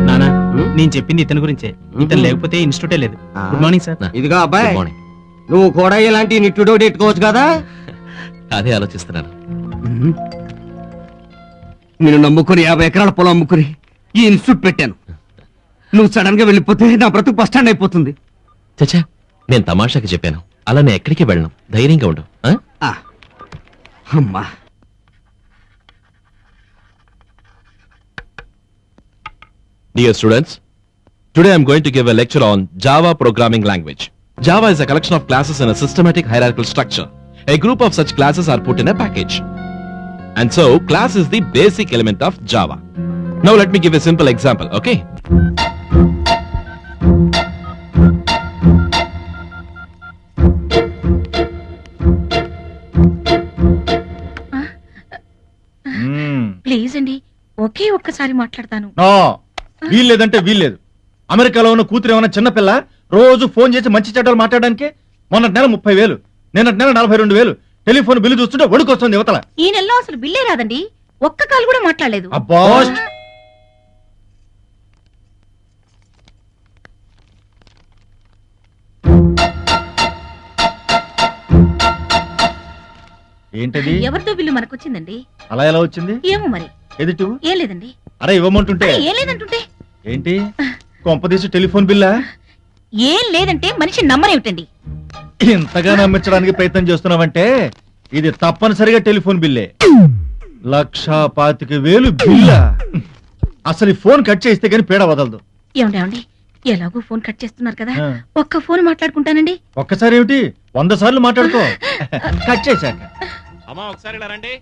నానా నేను చెప్పింది ఇతని గురించే. ఇతను లేకపోతే ఇన్స్టిట్యూటే లేదు. Good morning sir. ఇదిగో అబ్బాయి, నువ్వు కూడా ఇలాంటి నిట్టుడో ఎట్టుకోవచ్చు కదా. అదే ఆలోచిస్తున్నాను. నేను నమ్ముకుని 50 ఎకరాల పొలం అమ్ముకుని ఈ ఇన్స్టిట్యూట్ పెట్టాను. నువ్వు సడన్ గా వెళ్ళిపోతే నా బ్రతుకు బస్ స్టాండ్ అయిపోతుంది. చచ్చా, నేను తమాషాకి చెప్పాను. అలా నేను ఎక్కడికి వెళ్ళను. ధైర్యంగా ఉండు. అమ్మా, Dear students, today I am going to give a lecture on Java programming language. Java is a collection of classes in a systematic hierarchical structure. A group of such classes are put in a package. And so, class is the basic element of Java. Now let me give a simple example, okay? Please అండి, ఒకే ఒక్కసారి మాట్లాడతాను. వీల్లేదంటే వీల్లేదు. అమెరికాలో ఉన్న కూతురు ఏమైనా చిన్నపిల్ల? రోజు ఫోన్ చేసి మంచి చెడ్డలు మాట్లాడడానికి. మొన్నటి నెల 30,000, నిన్నటి నెల 42,000. టెలిఫోన్ బిల్లు చూస్తుంటే వణుకొస్తుంది యువతల. ఈ నెలలో అసలు బిల్లే రాదండి. ఒక్క కాల్ కూడా మాట్లాడలేదు. అబ్బా, ఏంటది? ఎవరితో బిల్లు మనకొచ్చిందండి. అలా ఎలా వచ్చింది? ఏమో మరి. ఎదుటి ఏం లేదండి. అరే ఇవ్వమంటుంటే ఏం లేదంటుంటే ఏంటి? కొంపదీసి టెలిఫోన్ బిల్లా? ఏం లేదంటే మనిషి నమ్మరేమిటండి? ఇంతగా నమ్మించడానికి ప్రయత్నం చేస్తున్నావంటే ఇది తప్పనిసరిగా టెలిఫోన్ బిల్లే. 1,25,000 బిల్లా? అసలు ఈ ఫోన్ కట్ చేస్తే గానీ పీడ వదలదు. ఏమండి, ఎలాగో ఫోన్ కట్ చేస్తున్నారు కదా, ఒక్క ఫోన్ మాట్లాడుకుంటానండి. ఒక్కసారి ఏమిటి, 100 సార్లు మాట్లాడుకో. కట్ చేశాక. అమ్మా ఒకసారి ఇలా రండి.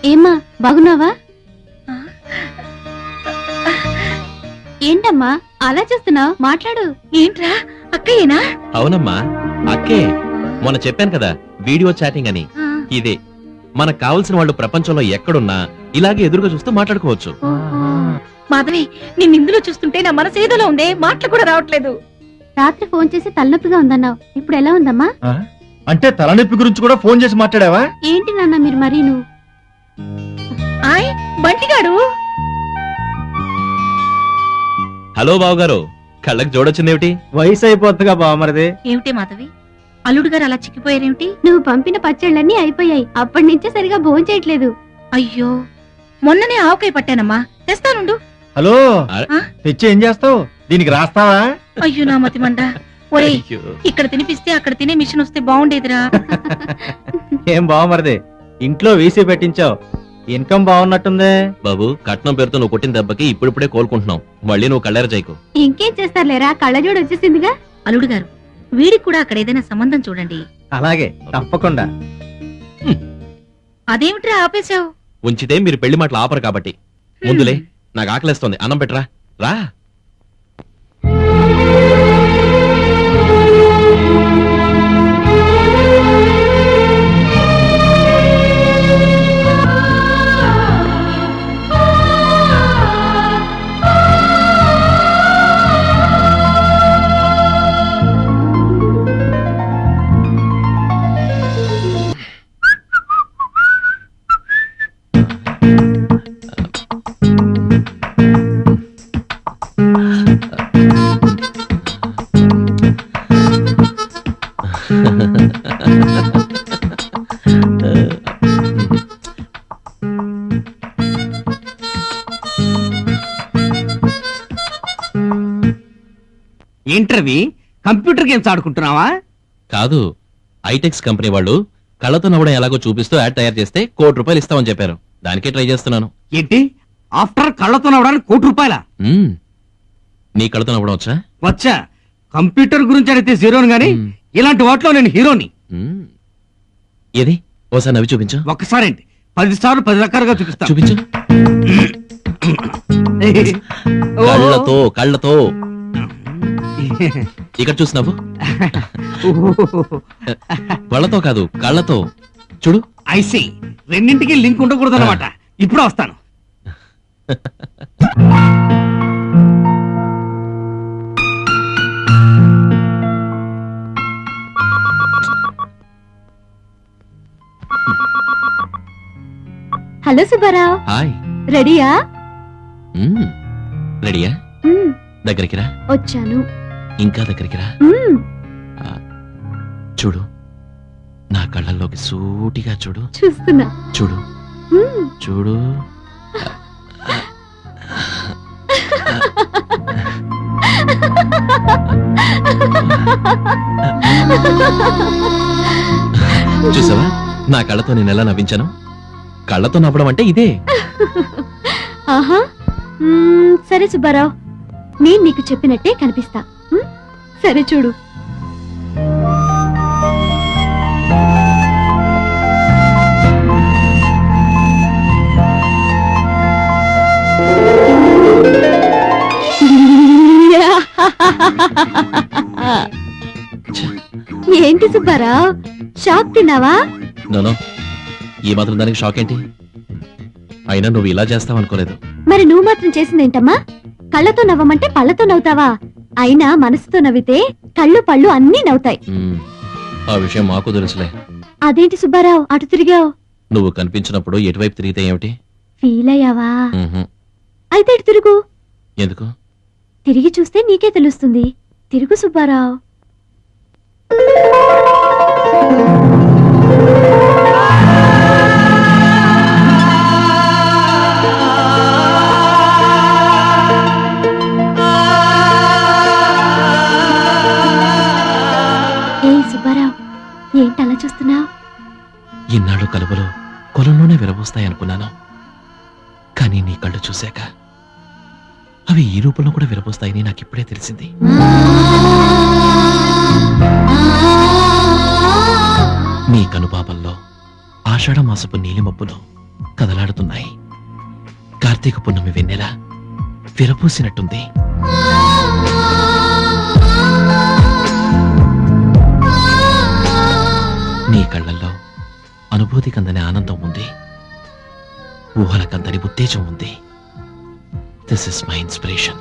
ఏమ్మా, బాగున్నావా? ఏంటమ్మా అలా చూస్తున్నావు? మాట్లాడు. ఏంట్రా, అక్కయేనా? అవునమ్మా, అక్కే. మొన్న చెప్పాను కదా వీడియో చాటింగ్ అని. ఇదే మనకు కావలసిన వాళ్ళు ప్రపంచంలో ఎక్కడున్నా ఇలాగే ఎదురుగా చూస్తూ మాట్లాడుకోవచ్చు. మాధవి, నిన్ను ఇందులో చూస్తుంటే నా మనసు ఏదోలా ఉందే, మాటలు కూడా రావట్లేదు. రాత్రి ఫోన్ చేసి తలనొప్పిగా ఉందన్నావు, ఇప్పుడు ఎలా ఉందమ్మా? అంటే తలనొప్పి గురించి కూడా ఫోన్ చేసి మాట్లాడావా? ఏంటి నాన్న మీరు మరీ నువ్వు? ఆయ్ బంటిగాడు. హలో బావగారు, కళ్ళకి జోడొచ్చిందేమిటి? వయసు అయిపోతుందిగా బావమరిది. ఏమిటి మాధవి, అల్లుడు గారు అలా చిక్కిపోయారేమిటి? నువ్వు పంపిన పచ్చళ్ళన్నీ అయిపోయాయి. అప్పటి నుంచే సరిగా భోజనం చేయట్లేదు. అయ్యో, మొన్ననే ఆవకాయ పట్టానమ్మా, తెస్తానుండు. హలో, తెచ్చి ఏం చేస్తావు? దీనికి రాస్తావా? అయ్యో నా మతి మండ. ఒరే, ఇక్కడ తినిపిస్తే అక్కడ తినే మిషన్ వస్తే బాగుండేదిరా. ఏం బావమరిది, ఇంట్లో వీసీ పెట్టించావు, ఇన్కమ్ బాగున్నట్టుందే. బాబు, కట్నం పేరుతో నువ్వు కొట్టిన దెబ్బకి ఇప్పుడిప్పుడే కోలుకుంటున్నావు. మళ్ళీ నువ్వు కళ్ళెర చేయకు. ఇంకేం చేస్తారులేరా, కళ్ళజోడు వచ్చేసిందిగా. అల్లుడు గారు, వీడికి కూడా అక్కడ ఏదైనా సంబంధం చూడండి. అలాగే, తప్పకుండా. అదేమిట్రా ఆపేశావు? ఉంచితే మీరు పెళ్లి మాటలు ఆపరు కాబట్టి. ముందులే, నాకు ఆకలేస్తోంది, అన్నం పెట్టరా. రా. ఏంటవి, కంప్యూటర్ గేమ్స్ ఆడుకుంటున్నావా? కాదు, ఐటెక్స్ కంపెనీ వాళ్ళు కళ్ళతో నవ్వడం ఎలాగో చూపిస్తూ యాడ్ తయారు చేస్తే ₹1,00,00,000 ఇస్తామని చెప్పారు. దానికే ట్రై చేస్తున్నాను. ఏంటి, ఆఫ్టర్ కళ్ళతో నవ్వడానికి ₹1,00,00,000? నీ కళ్ళతో నవ్వడం వచ్చా? వచ్చా. కంప్యూటర్ గురించి అడిగితే జీరోని గానీ ఇలాంటి వాటిలో నేను హీరోని. ఏది, ఓసారి నవ్వి చూపించు. ఒక్కసారేంటి, 10 సార్లు 10 రకాలుగా చూపిస్తా. చూపించు. కళ్ళతో కళ్ళతో. ఇక్కడ చూసినావు? కళ్ళతో కాదు, కళ్ళతో చూడు. ఐసీ, రెండింటికి లింక్ ఉండకూడదు అనమాట. ఇప్పుడు వస్తాను. Hello Subbarao, hi. రెడీయా? రెడీయా? మ్మ్, దగ్గరికి రా. వచ్చాను. ఇంకా దగ్గరికి రా. మ్మ్, చూడు, నా కళ్ళల్లోకి సూటిగా చూడు. చూస్తున్నా. చూడు మ్మ్. చూడు. చూసావా నా కళ్ళతో నేను ఎలా నవ్వించాను? కళ్ళతో నవ్వడం అంటే ఇదే. ఆహా. సరే సుబ్బారావు, నేను నీకు చెప్పినట్టే కనిపిస్తా. సరే చూడు. ఏంటి సుబ్బారావు, షాక్ తిన్నావా? నో, ఈ మాత్రం దానికి షాక్ ఏంటి? అయినా నువ్వు ఇలా చేస్తావనుకోలేదు. మరి నువ్వు మాత్రం చేసిందేంటమ్మా? కళ్ళతో నవ్వమంటే పళ్ళతో నవ్వుతావా? అయినా మనసుతో నవ్వితే కళ్ళు పళ్ళు అన్నీ నవ్వుతాయి. ఆ విషయం మాకు తెలుసులే. అదేంటి సుబ్బారావు అటు తిరిగావు? నువ్వు కనిపించినప్పుడు ఎటువైపు తిరిగితే ఏమిటి? ఫీల్ అయ్యావా? మ్మ్హ్మ్. అయితే ఇటు తిరుగు. ఎందుకు? తిరిగి చూస్తే నీకే తెలుస్తుంది. తిరుగు సుబ్బారావు. ఏ సుబ్బారావు, ఏంటలా చూస్తున్నావు? ఇన్నాళ్ళు కలువలు కొలంలోనే విరబోస్తాయనుకున్నాను, కానీ నీ కళ్ళు చూశాక అవి ఈ రూపంలో కూడా విరబోస్తాయని నాకు ఇప్పుడే తెలిసింది. నీ కనుపాపల్లో ఆషాఢ మాసపు నీలిమబ్బులు కదలాడుతున్నాయి. కార్తీక పున్నమి వెన్నెల విరబూసినట్టుంది. నీ కళ్ళల్లో అనుభూతి కందని ఆనందం ఉంది, ఊహల కందని ఉత్తేజం ఉంది. This is my inspiration.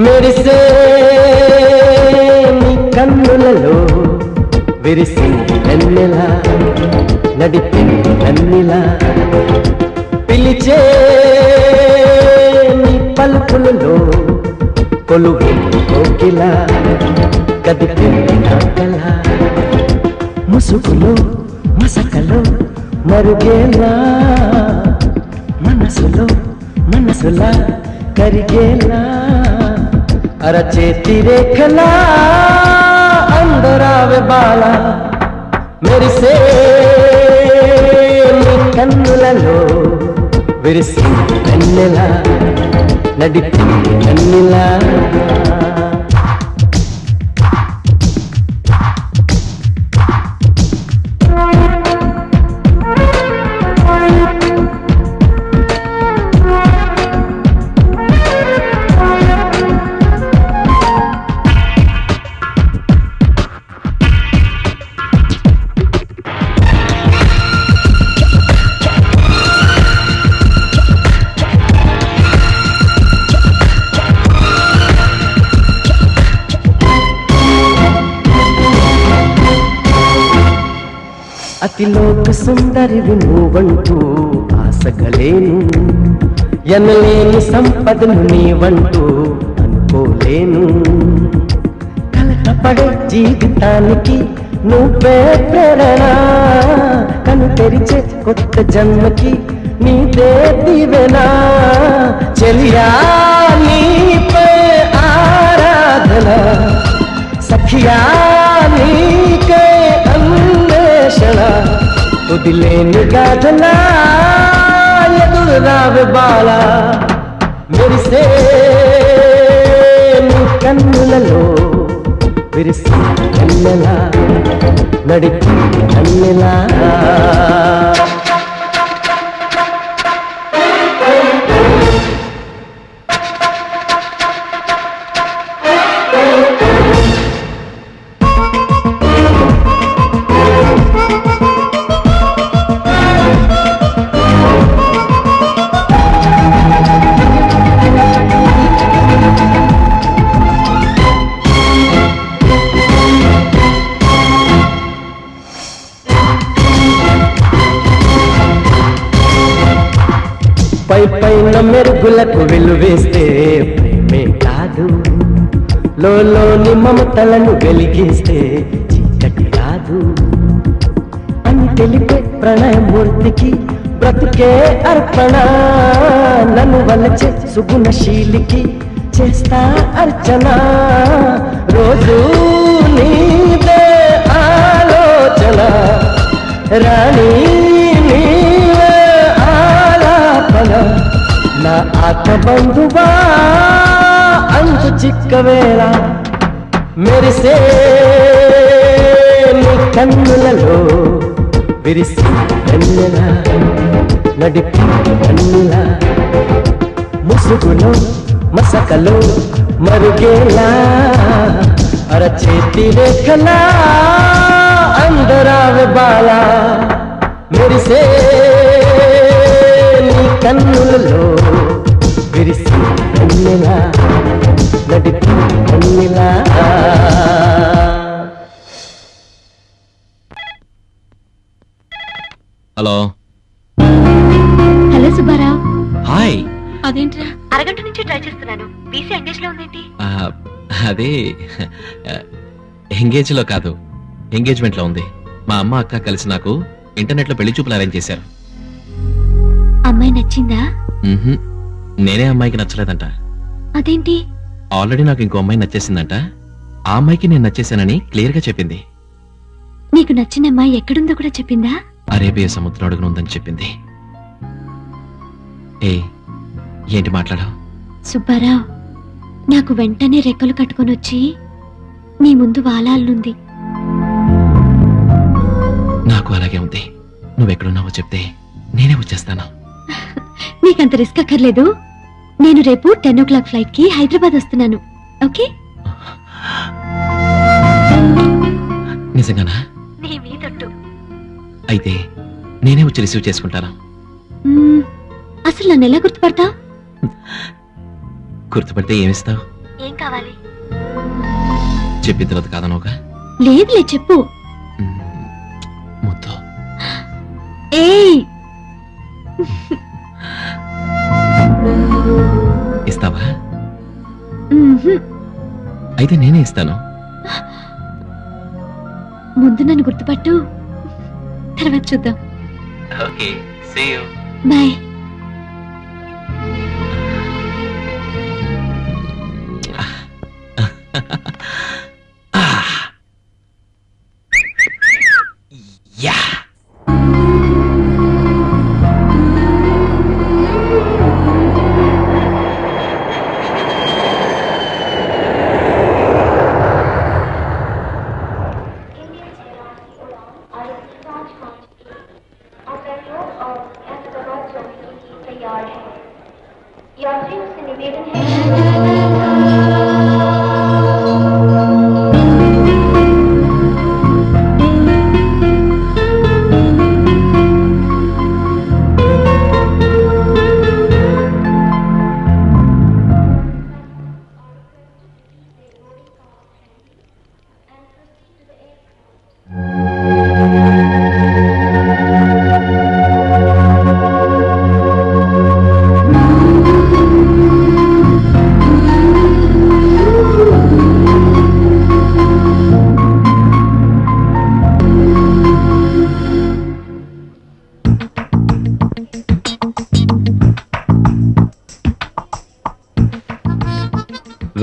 మెరిసే నీ కన్నులలో విరిసింది వెన్నెల, నడిపింది నన్నిలా, పిలిచే నీ పలుకులలో కొలువుంది కోకిల, కదిపింది నా కల, ముసుగులో మసకలో మరుగేలా, మనసులో మనసులా కరిగేలా, అరచేతి రేఖలా అందరావే బాల, మెరిసే నీ కన్నులలో విరిసింది వెన్నెల, నడిపింది నన్నిలా. అతిలోక సుందరివి నువ్వంటూ ఆశగలేను, ఎనలేని సంపదను నీవంటూ అనుకోలేను, కలకపడే జీవితానికి నువ్వే ప్రేరణ, కను తెరిచే కొత్త జన్మకి నీదే దీవెనా, చెలియా నీపై ఆరాధన, సఖియా నీకే అన్వేషణ, వదిలేని గాథలా ఎదురు రావే బాల, మెరిసే కన్నులలో విరిసి కన్నెలా నడిపి కన్నెలా పై పైన మెరుగులకు వెలువేస్తే ప్రేమే కాదు లోలోని మమతలను వెలిగిస్తే చీకటి కాదు అని తెలిపే ప్రణయమూర్తికి బ్రతుకే అర్పణ నన్ను వలచే సుగుణశీలికి చేస్తా అర్చన రోజు నీదే ఆలోచన రాణి నా ఆత్మ బంధువా అంచు చిక్కవేళ మెరిసే నీ కన్నులలో విరిసి కన్నెల నడిపి కన్నుల ముసుగులో మసకలో మరుగేలా అరచేతి రేఖలా అందరావే బాలా మెరిసే కన్నులలో విరిసి కన్నెలా నడిపి కన్నెలా హలో హలో సుబ్బారావు. హాయ్. అదేంట్రా అరగంట నుంచి ట్రై చేస్తున్నాను. వీసీ ఎంగేజ్ లో ఉందేంటి? అదే ఎంగేజ్ లో కాదు, ఎంగేజ్మెంట్ లో ఉంది. మా అమ్మ అక్క కలిసి నాకు ఇంటర్నెట్ లో పెళ్లి చూపులు అరేంజ్ చేశారు. అమ్మాయి నచ్చిందా? నేనే అమ్మాయికి నచ్చలేదంట. అదేంటి? ఆల్రెడీ నాకు ఇంకో అమ్మాయి నచ్చేసిందంట. ఆ అమ్మాయికి నేను నచ్చేసానని క్లియర్ గా చెప్పింది. నీకు నచ్చిన అమ్మాయి ఎక్కడుందో కూడా చెప్పిందా? అరేబియా సముద్రం అడుగున ఉందని చెప్పింది. ఏంటి మాట్లాడావు? సుబ్బారావు, నాకు వెంటనే రెక్కలు కట్టుకొని వచ్చి నీ ముందు వాలాలనుంది. నాకు అలాగే ఉంది. నువ్వెక్కడున్నావో చెప్తే నేనే వచ్చేస్తాను. నీకంత రిస్క్ అక్కర్లేదు. నేను రేపు 10 o'clock ఫ్లైట్ కి హైదరాబాద్ వస్తున్నాను. ఓకే? నిజంగానా? నీ మీదొట్టు. అయితే నేనే వచ్చి రిసీవ్ చేసుకుంటాను. అసలు నన్ను ఎలా గుర్తుపడతావు? గుర్తుపడితే ఏమిస్తావు? ఏం కావాలి? చెప్పిన తర్వాత కాదనోగా? లేదులే, చెప్పు. ముద్దు. ఏయ్, ఇస్తావా? అయితే నేనే ఇస్తాను. ముందు నన్ను గుర్తుపట్టు, తర్వాత చూద్దాం. Okay, see you. Bye.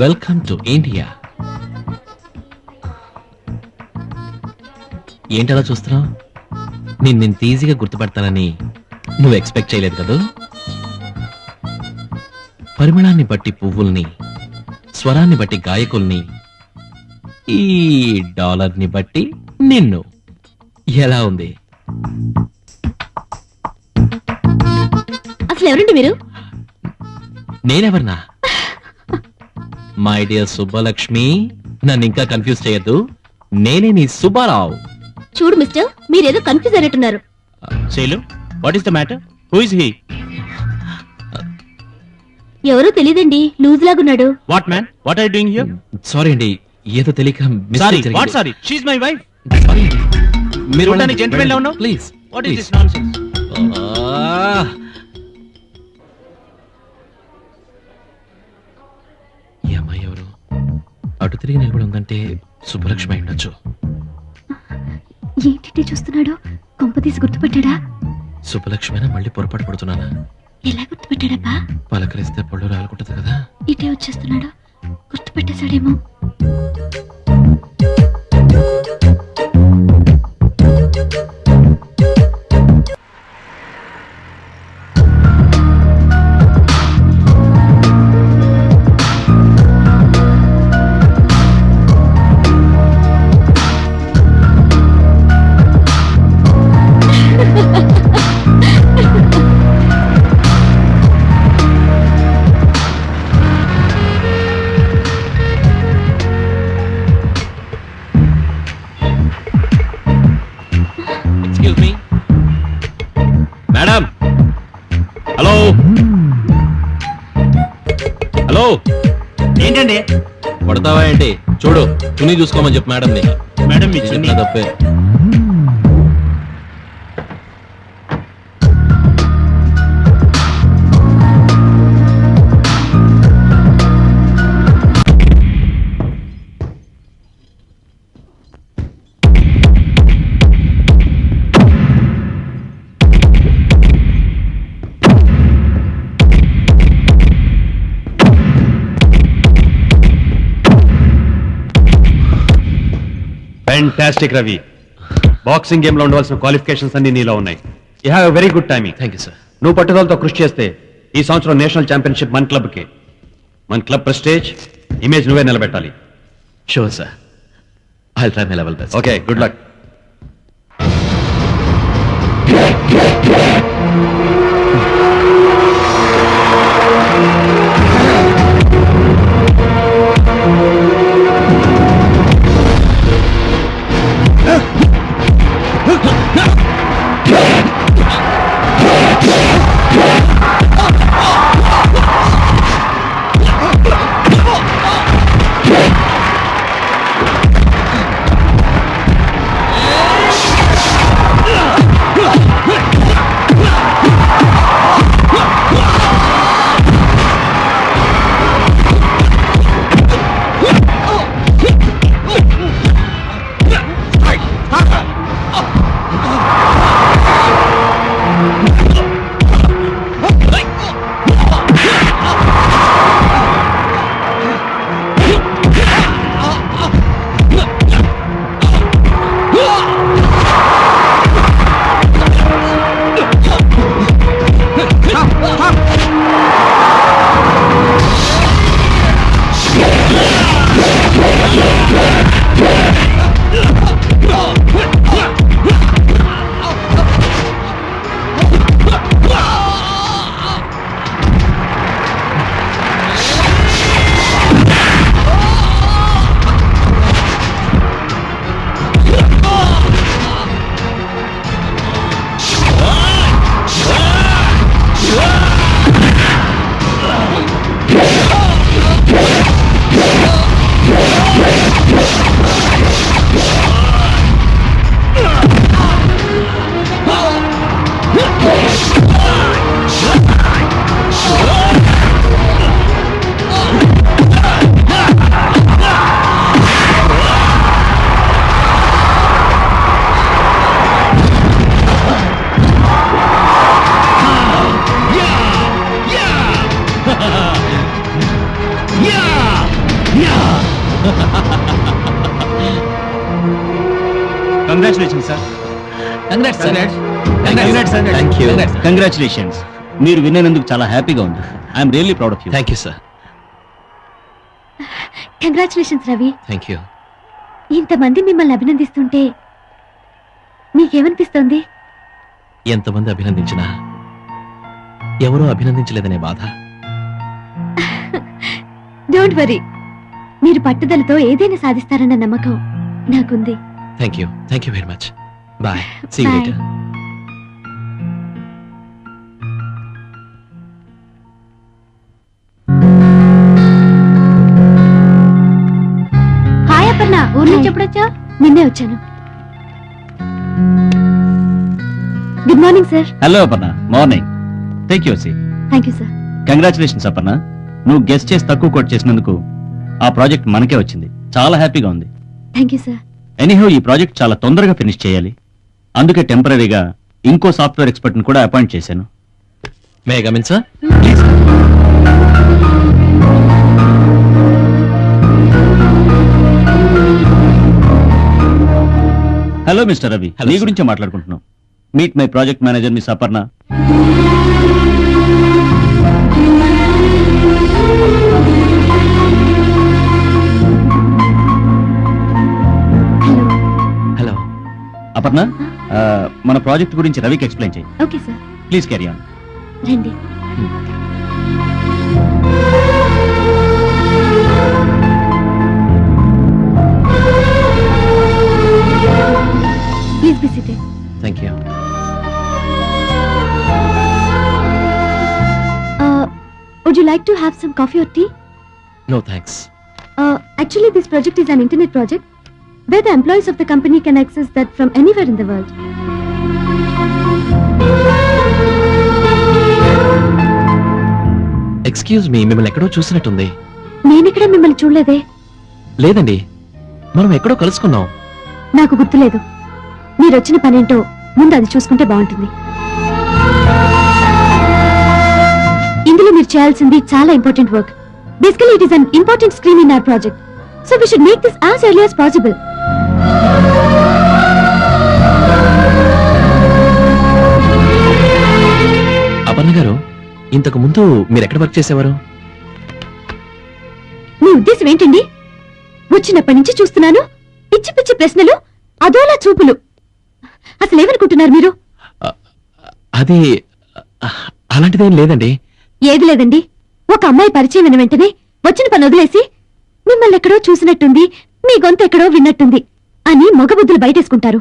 Welcome to India. ఏంటలా చూస్తున్నావు? నేను ఈజీగా గుర్తుపడతానని నువ్వు ఎక్స్పెక్ట్ చేయలేదు కదా. పరిమళాన్ని బట్టి పువ్వుల్ని, స్వరాన్ని బట్టి గాయకుల్ని, ఈ డాలర్ ని బట్టి నిన్ను ఎలా ఉంది? అసలు ఎవరండి మీరు? నేనెవర్నా? మై డియర్ సుబ్బలక్ష్మి, నన్ను ఇంకా కన్ఫ్యూజ్ చేయొద్దు. నేనే నీ సుబ్బారావు. చూడు మిస్టర్, మీరేదో కన్ఫ్యూజ్ అయినట్టున్నారు. Shailu, what is the matter? Who is he? ఎవరో తెలియదండి, లూజ్ లాగున్నాడు. What man, what are you doing here? Sorry అండి, ఏదో తెలియక sorry, what sorry? She is my wife. మీరు చూడడానికి gentleman లా ఉన్నావు? Please. What is this nonsense? ఈ అమ్మాయి ఎవరు? అటు తిరిగి నిలబడి ఉందంటే సుబ్బలక్ష్మి అయి ఉండొచ్చు. ఏంటి చూస్తున్నాడు? కొంపతీసి గుర్తుపట్టాడా? సుబ్బలక్ష్మినా మళ్ళీ పొరపాటు పడుతున్నానా? ఎలా గుర్తుపట్టాడబ్బా? పలకరిస్తే పళ్ళు రాలుకుంటది కదా. ఇటే వచ్చేస్తున్నాడు, గుర్తుపెట్టేశాడేమో. Excuse me madam. Hello hello, ఏంటండి పడతావా ఏంటి? చూడు, చున్నీ చూసుకోమని చెప్పు మేడం ని. మేడం, మీ చున్నీ. తప్పే. ఫ్యాంటాస్టిక్ రవి, బాక్సింగ్ గేమ్ లో ఉండవలసిన క్వాలిఫికేషన్స్ అన్ని నీలో ఉన్నాయి. You have a very good timing. Thank you sir. నువ్వు పట్టుదలతో కృషి చేస్తే ఈ సంవత్సరం నేషనల్ ఛాంపియన్షిప్ మన క్లబ్ కి, మన క్లబ్ ప్రెస్టేజ్, ఇమేజ్ నువ్వే నిలబెట్టాలి. Sure sir, I try my level best. Okay, good luck. Congratulations sir. Congratulations. మీరు విన్నందుకు చాలా హ్యాపీగా ఉంది. I'm really proud of you. Thank you sir. Congratulations Ravi. Thank you. ఇంతమంది మిమ్మల్ని అభినందిస్తుంటే మీకేమనిపిస్తోంది? ఎంతమంది అభినందించినా ఎవరో అభినందించలేదనే బాధ. డోంట్ వరీ, మీరు పట్టుదలతో ఏదైనా సాధిస్తారన్న నమ్మకం నాకుంది. Thank you very much. Bye, see you Bye. Later. Hi Aparna, ఊరు నుంచి ఎప్పుడొచ్చా? నిన్నే వచ్చాను. Good morning sir. Hello Aparna, morning. Take your seat. Thank you sir. Congratulations Aparna, నువ్వు గెస్ట్ చేసి తక్కువ కోట్ చేసినందుకు ఆ ప్రాజెక్ట్ మనకే వచ్చింది. చాలా హ్యాపీగా ఉంది. Thank you sir. ఎనీహౌ ఈ ప్రాజెక్ట్ చాలా తొందరగా ఫినిష్ చేయాలి. అందుకే టెంపరీగా ఇంకో సాఫ్ట్వేర్ ఎక్స్పర్ట్ ని కూడా అపాయింట్ చేశాను. May I come in, sir? Hello mister Ravi, Hello, నీ sir. గురించే మాట్లాడుకుంటున్నాం. Meet my project manager miss Aparna. Hello. Aparna, మన ప్రాజెక్ట్ గురించి రవికి ఎక్స్ప్లెయిన్ చేయి. Okay sir. Please carry on. రండి. Please be seated. Thank you. Would you like to have some coffee or tea? No thanks. Actually, this project is an internet project where the employees of the company can access that from anywhere in the world. Excuse me, మిమ్మల్ని ఎక్కడో చూసినట్టుంది. నేనిక్కడ మిమ్మల్ని చూడలేదే. లేదండి, మనం ఎక్కడో కలుసుకున్నాం. నాకు గుర్తులేదు. మీరు వచ్చిన పనేంటో ముందు అది చూసుకుంటే బాగుంటుంది. ఇందులో మీరు చేయాల్సింది చాలా important work. Basically it is an important screen in our project. So we should make this as early as possible. Aparna గారు, ఇంతకు ముందు మీరు ఎక్కడ వర్క్ చేసేవారు? మీ ఉద్దేశం ఏంటండి? వచ్చినప్పటి నుంచి చూస్తున్నాను పిచ్చి పిచ్చి ప్రశ్నలు, అదోలా చూపులు. అసలు ఏమనుకుంటున్నారు మీరు? అది అలాంటిదేం లేదండి. ఏది లేదండి. ఒక అమ్మాయి పరిచయం అయిన వెంటనే వచ్చిన పని వదిలేసి మిమ్మల్ని ఎక్కడో చూసినట్టుంది, మీ గొంతు ఎక్కడో విన్నట్టుంది అని మగబుద్ధులు బయటేసుకుంటారు.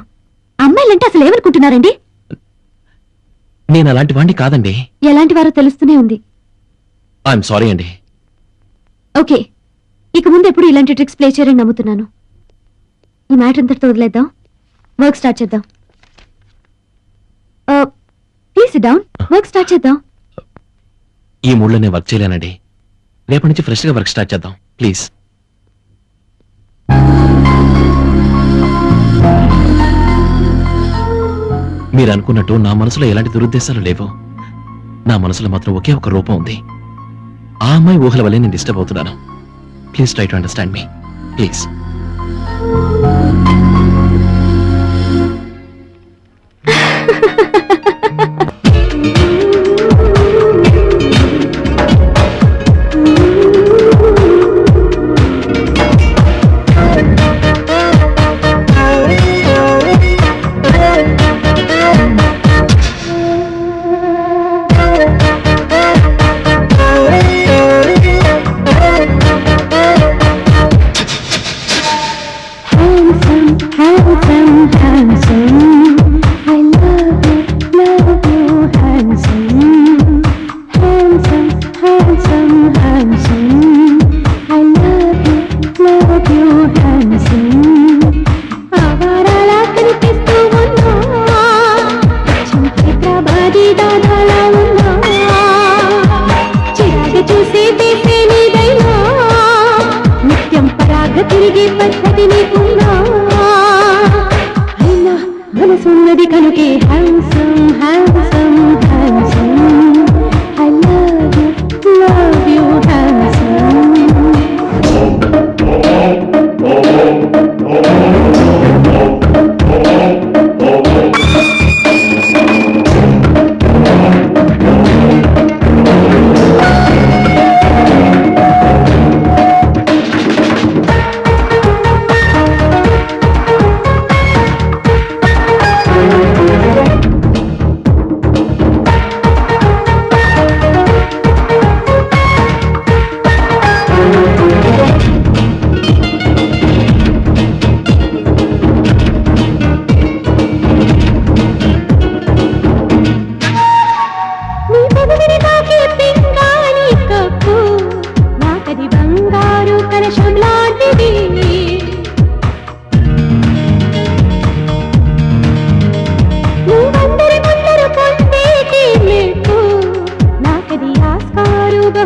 అమ్మాయిలంటే అసలు ఏమనుకుంటున్నారండి? నేను అలాంటి వాడిని కాదండి. ఎలాంటి వారో తెలుస్తూనే ఉంది. ఐఎమ్ సారీ అండి. ఓకే, ఇక ముందు ఎప్పుడు ఇలాంటి ట్రిక్స్ ప్లే చేయరని నమ్ముతున్నాను. ఈ మ్యాటర్ అంతటితో వదిలేద్దాం, వర్క్ స్టార్ట్ చేద్దాం. Please SIT down, work start చేద్దాం. ఈ మూడ్లో నేను వర్క్ చేయలేనండి. రేపటి నుంచి ఫ్రెష్ గా వర్క్ స్టార్ట్ చేద్దాం ప్లీజ్. మీరు అనుకున్నట్టు నా మనసులో ఎలాంటి దురుద్దేశాలు లేవు. నా మనసులో మాత్రం ఒకే ఒక రూపం ఉంది. ఆ అమ్మాయి ఊహల వల్లే నేను డిస్టర్బ్ అవుతున్నాను. Please try to understand me please.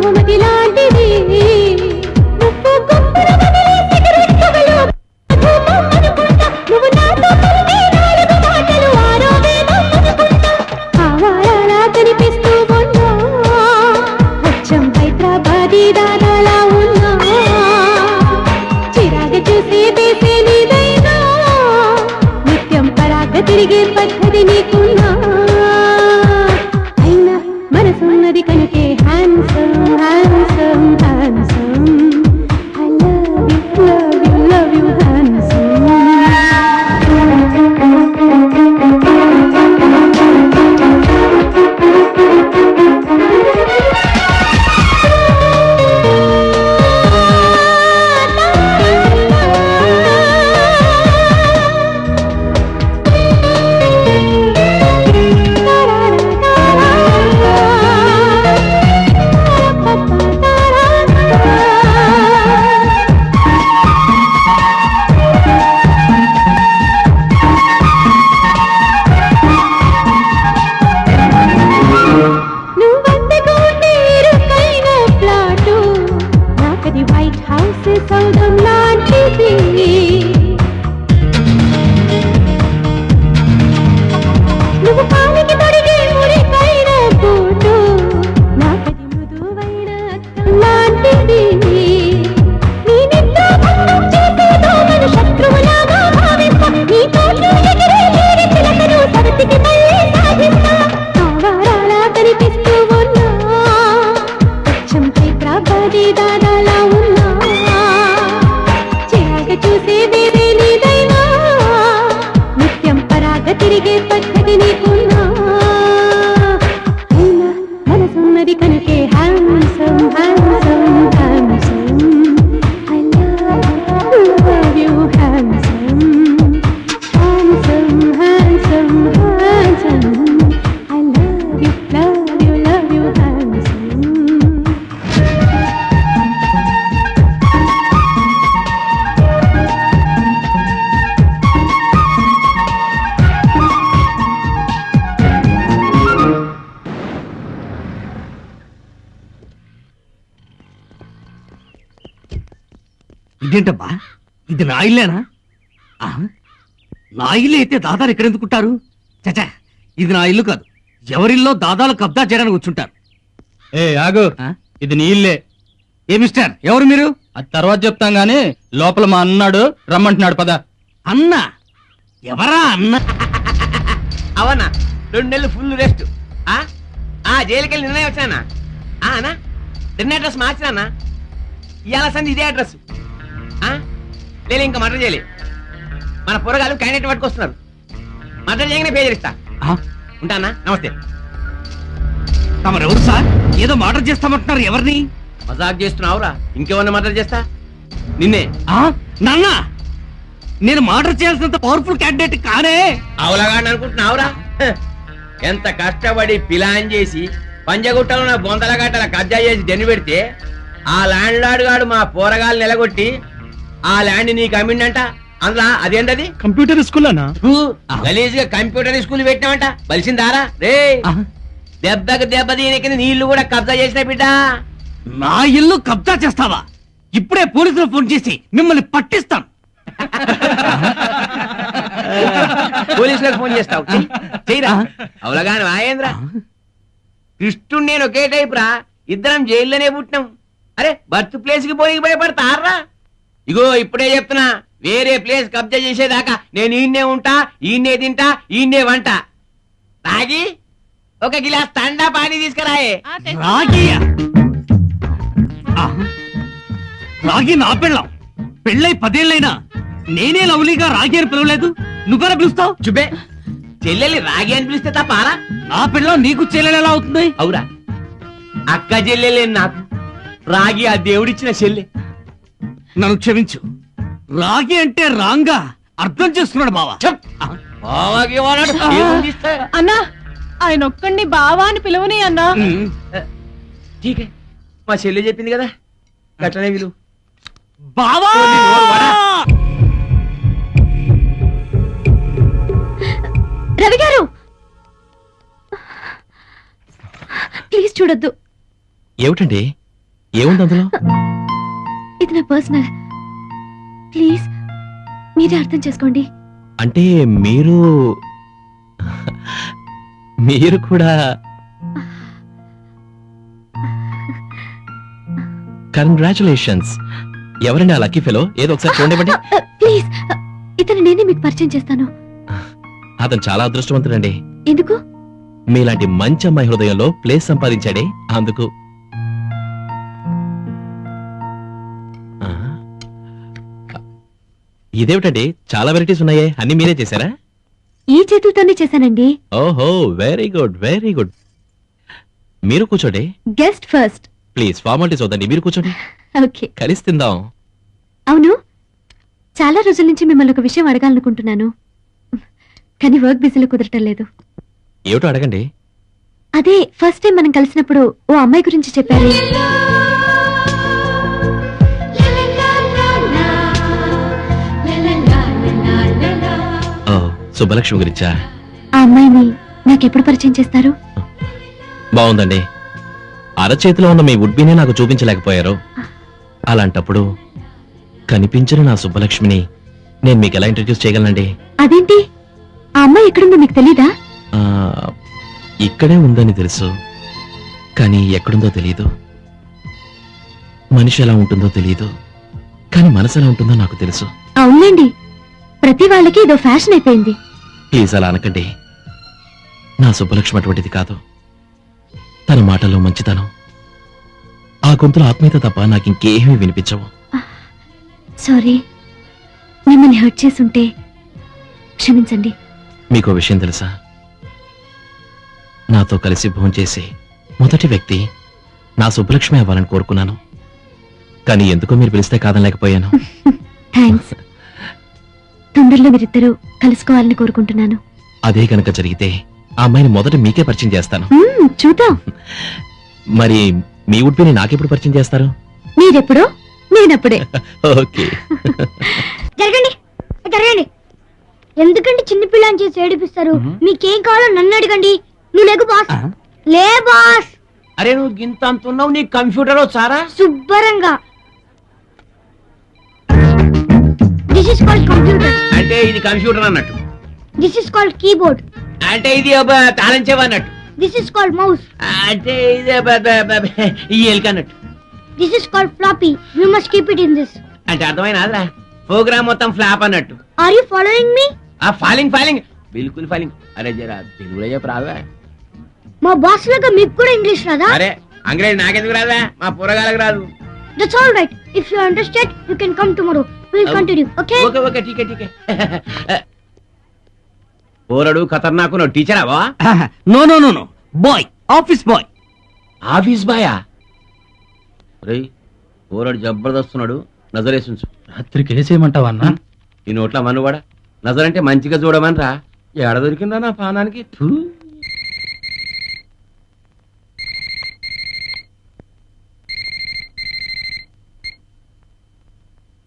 బహుమతి లాంటిది నువ్వు గొప్పల వదిలి సిగరెట్ పొగలు ధూమం అనుకుంటా నువ్వు నాతో కలిపి 4 మాటలు 6వ వేదం అనుకుంటా ఆవారాలా కనిపిస్తూ ఉన్నా అచ్చం హైదరాబాదీ దాదాలా ఉన్నా చిరాగ చూసే దేశే నీదైనా నిత్యం పరాగ తిరిగే పద్ధతి నీకున్నా అయినా మనసున్నది కనుకే handsome handsome handsome I love you love you love you handsome white house సౌదం లాంటిది నువ్వు కాలికి తొడిగే మురికైన బూటు నాకది మృదువైన అద్దం లాంటిది నీ నిద్ర భంగం చేసే దోమను శత్రువులాగా భావిస్తా నీ తోటలో ఎగిరే నీరి చిలకను సరసికి మళ్ళీ సాధిస్తా ఆవారాలా కనిపిస్తూ ఉన్నా అచ్చం హైదరాబాదీ దాదాలా ఉన్నా చిరాగ చూసే వేరే నీదైనా నిత్యం పరాగ తిరిగే పద్ధతి నీకున్నా అయినా మనసున్నది కనుకే handsome handsome handsome I love you handsome handsome handsome handsome I love you love you love you handsome ఇదేంటబ్బా ఇది నా ఇల్లేనా ఆ, నా ఇల్లు అయితే దాదాలు ఎక్కడ ఎందుకుంటారు చచా ఇది నా ఇల్లు కాదు ఎవరిల్లో దాదాలు కబ్జా చేయడానికి వచ్చుంటారు ఏ ఆగు, ఆ? ఇది నీ ఇల్లే. ఏ మిస్టర్ ఎవరు మీరు అది తర్వాత చెప్తాం గానీ లోపల మా అన్నాడు రమ్మంటున్నాడు పద. అన్న ఎవరా అన్న అవన్నా 2 నెలలు ఫుల్ రెస్ట్ జైలుకెళ్ళి నిన్నే వచ్చానా అన్నా నిన్న అడ్రస్ మార్చినా ఇవాళ సంది ఇదే అడ్రస్ లేదు ఇంకా మర్డర్ చేయలే మన పొరగాలు క్యాండిడేట్ పట్టుకొస్తున్నారు మర్డర్ చేయగానే పే చేస్తా ఉంటానా నమస్తే తమరెవరు సార్ ఏదో మర్డర్ చేస్తామంటున్నారు ఎవరిని మజాక్ చేస్తున్నావురా ఇంకేమన్నా మర్డర్ చేస్తా నిన్నే నాన్న నేను మర్డర్ చేయాల్సినంత పవర్ఫుల్ క్యాండిడేట్ కానే అవలాగాడిని అనుకుంటున్నావురా ఎంత కష్టపడి ప్లాన్ చేసి పంజగుట్టలో నా బొందల గట్టల కబ్జా చేసి దెన్ను పెడితే ఆ ల్యాండ్ లార్డ్ గాడు మా పోరగాళ్ళు నిలగొట్టి ఆ ల్యాండ్ నీకు అమ్మిండంట అందులో అదేంటది కంప్యూటర్ స్కూల్ గలీజ్ గా కంప్యూటర్ స్కూల్ పెట్టామంట బలిసిందారా రే దెబ్బకి దెబ్బ దీనికి నీళ్లు కూడా కబ్జా చేసిన బిడ్డ నా ఇల్లు కబ్జా చేస్తావా ఇప్పుడే పోలీసులు ఫోన్ చేసి మిమ్మల్ని పట్టిస్తాను పోలీసులకు ఫోన్ చేస్తావు చెయ్యరా అవలగాని వాయేంద్ర కృష్ణుడు నేను ఒకే టైప్ రా ఇద్దరం జైల్లోనే పుట్టినాం అరే బర్త్ ప్లేస్ కి పోయి భయపడతారా ఇగో ఇప్పుడే చెప్తున్నా వేరే ప్లేస్ కబ్జా చేసేదాకా నేను ఈయన్నే ఉంటా ఈయన్నే తింటా ఈయన్నే వంట తాగి ఒక గిలాస్ తండా పానీ తీసుకురాయే రాగియా రాగి నా పెళ్ళం పెళ్ళై 10 ఏళ్ళైనా నేనే లవ్లీగా రాగి అని పిలవలేదు నువ్వెలా పిలుస్తావు చుబే చెల్లెల్ని రాగి అని పిలిస్తే తప్పారా నా పిల్లం నీకు చెల్లెలు ఎలా అవుతుంది అవురా అక్క చెల్లెలే నాకు రాగి ఆ దేవుడిచ్చిన చెల్లె నన్ను క్షమించు రాగి అంటే రాంగా అర్థం చేసుకున్నాడు బావా అన్నా ఆయన ఒక్కడిని బావా అని పిలవని అన్నా ఠీకే మా చెల్లి చెప్పింది కదా గట్లనే విలు బావా రవి గారు ప్లీజ్ చూడొద్దు. ఏమిటండి ఏముంది అందులో? ఇది నా పర్సనల్. ప్లీజ్ మీరే అర్థం చేసుకోండి. అంటే మీరు కూడా కంగ్రాచులేషన్స్. ఎవరండి ఆ లక్కీ ఫెలో? ఏదో ఒకసారి చూడండి. ప్లీజ్, ఇతను నేనే మీకు పరిచయం చేస్తాను. అతను చాలా అదృష్టవంతుడండి. ఎందుకు? మీలాంటి మంచి అమ్మాయి హృదయంలో ప్లేస్ సంపాదించాడే అందుకు. ఆ? ఇదేమిటండి, చాలా వెరైటీస్ ఉన్నాయే, అన్ని మీరే చేశారా? ఈ చేతులతోనే చేశానండి. ఓహో, వెరీ గుడ్ వెరీ గుడ్. మీరు కూర్చోండి. Guest first. ప్లీజ్ ఫార్మాలిటీస్ వద్దండి, మీరు కూర్చోండి. ఓకే. కలిసి తిందాం. అవును, చాలా రోజుల నుంచి మిమ్మల్ని ఒక విషయం అడగాలనుకుంటున్నాను, కానీ వర్క్ బిజీలో కుదరటం లేదు. ఏమిటో అడగండి. అదే ఫస్ట్ టైం మనం కలిసినప్పుడు ఓ అమ్మాయి గురించి చెప్పారు. ఓ, సుబ్బలక్ష్మి గురించా? ఆ అమ్మాయిని నాకెప్పుడు పరిచయం చేస్తారు? బాగుందండి. అరచేతిలో ఉన్న మీ వుడ్బీనే నాకు చూపించలేకపోయారు. అలాంటప్పుడు కనిపించిన నా సుబ్బలక్ష్మిని నేను మీకు ఎలా ఇంట్రడ్యూస్ చేయగలనండి? అదేంటి, ఆ అమ్మాయి ఎక్కడుందో మీకు తెలీదా? ఆ, ఇక్కడే ఉందని తెలుసు, కానీ ఎక్కడుందో తెలియదు. మనిషి ఎలా ఉంటుందో తెలియదు, కానీ మనసు ఎలా ఉంటుందో నాకు తెలుసు. అవునండి, ప్రతి వాళ్ళకి ఇదో ఫ్యాషన్ అయిపోయింది. ప్లీజ్ అలా అనకండి. నా సుబ్బలక్ష్మి అటువంటిది కాదు. తన మాటల్లో మంచితనం, ఆ గొంతులో ఆత్మీయత తప్ప నాకు ఇంకేమీ వినిపించవు. సారీ, మిమ్మల్ని హర్ట్ చేసుంటే క్షమించండి. మీకో విషయం తెలుసా? నాతో కలిసి భోంచేసి మొదటి వ్యక్తి నా సుబ్బలక్ష్మి అవ్వాలని కోరుకున్నాను, కానీ ఎందుకో మీరు పిలిస్తే కాదనలేకపోయాను. థ్యాంక్స్. తొందరలో మీరిద్దరూ కలుసుకోవాలని కోరుకుంటున్నాను. అదే కనుక జరిగితే ఆ అమ్మాయిని మొదట మీకే పరిచయం చేస్తాను. చూద్దాం. మరి మీ ఉడ్పిని నాకెప్పుడు పరిచయం చేస్తారు? మీరెప్పుడో నేనప్పుడే. ఓకే. జరగండి జరగండి. ఎందుకంటే చిన్నపిల్లని చేసి ఏడిపిస్తారు? మీకేం కావాలో నన్ను అడగండి. నువ్వు లేకు బాస్. లే బాస్. అరే నువ్వు గింత అంటున్నావు, నీ కంప్యూటర్ వచ్చారా? శుభ్రంగా. This is called computer. అంటే ఇది కంప్యూటర్ అన్నట్టు. This is called keyboard. అంటే ఇది తాళం చెవి అన్నట్టు. This is called mouse. అంటే ఇది ఈ ఎలుక అన్నట్టు. This is called floppy. You must keep it in this. అంటే అర్థమైనాదిరా, ప్రోగ్రామ్ మొత్తం ఫ్లాప్ అన్నట్టు. ఆర్ యు ఫాలోయింగ్ మీ? ఆ ఫాలింగ్ ఫాలింగ్ బిల్కుల్ ఫాలింగ్. అరే జరా తెలుగులో చెప్పు రాదా? మా బాస్ లాగా మీకు కూడా ఇంగ్లీష్ రాదా? అరే అంగ్రేజీ నాకెందుకు రాదా, మా పూరగాలకు రాదు. That's all right. If you are interested you can come tomorrow. We will continue. Okay okay okay ఠీకే ఠీకే. పోరడు ఖతర్నాకు నువ్వు టీచర్ అవా? No no no no, boy, office boy. Office బాయా? రేయ్ పోరడు జబర్దస్తున్నాడు, నజరేసుంచు. రాత్రికి వేసేయమంటావా అన్న? ఈ నోట్ల మనువాడ నజరంటే మంచిగా చూడమని రా. ఏడ దొరికిందా నా పానానికి?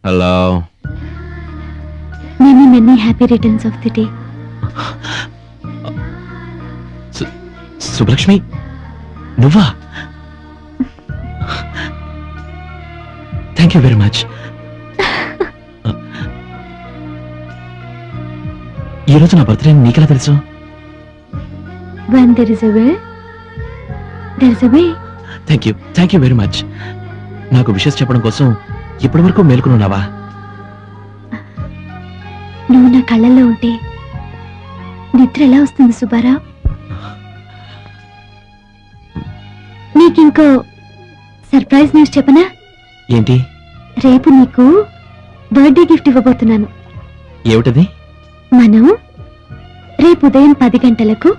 Hello. Many many happy returns of the day. Subbalakshmi నువ్వా? Thank you very much. ఈ రోజు నా బర్త్డే నీకెలా తెలుసు? When there is a will, there is a way. Thank you very much. నాకు విషెస్ చెప్పడం కోసం ఇప్పటి వరకు మేలుకున్నావా? నువ్వు నా కళ్ళల్లో ఉంటే నిద్ర ఎలా వస్తుంది సుబ్బారావు? నీకింకో సర్ప్రైజ్ న్యూస్ చెప్పనా? ఏంటి? రేపు నీకు బర్త్డే గిఫ్ట్ ఇవ్వబోతున్నాను. ఏమిటది? మనం రేపు ఉదయం 10 గంటలకు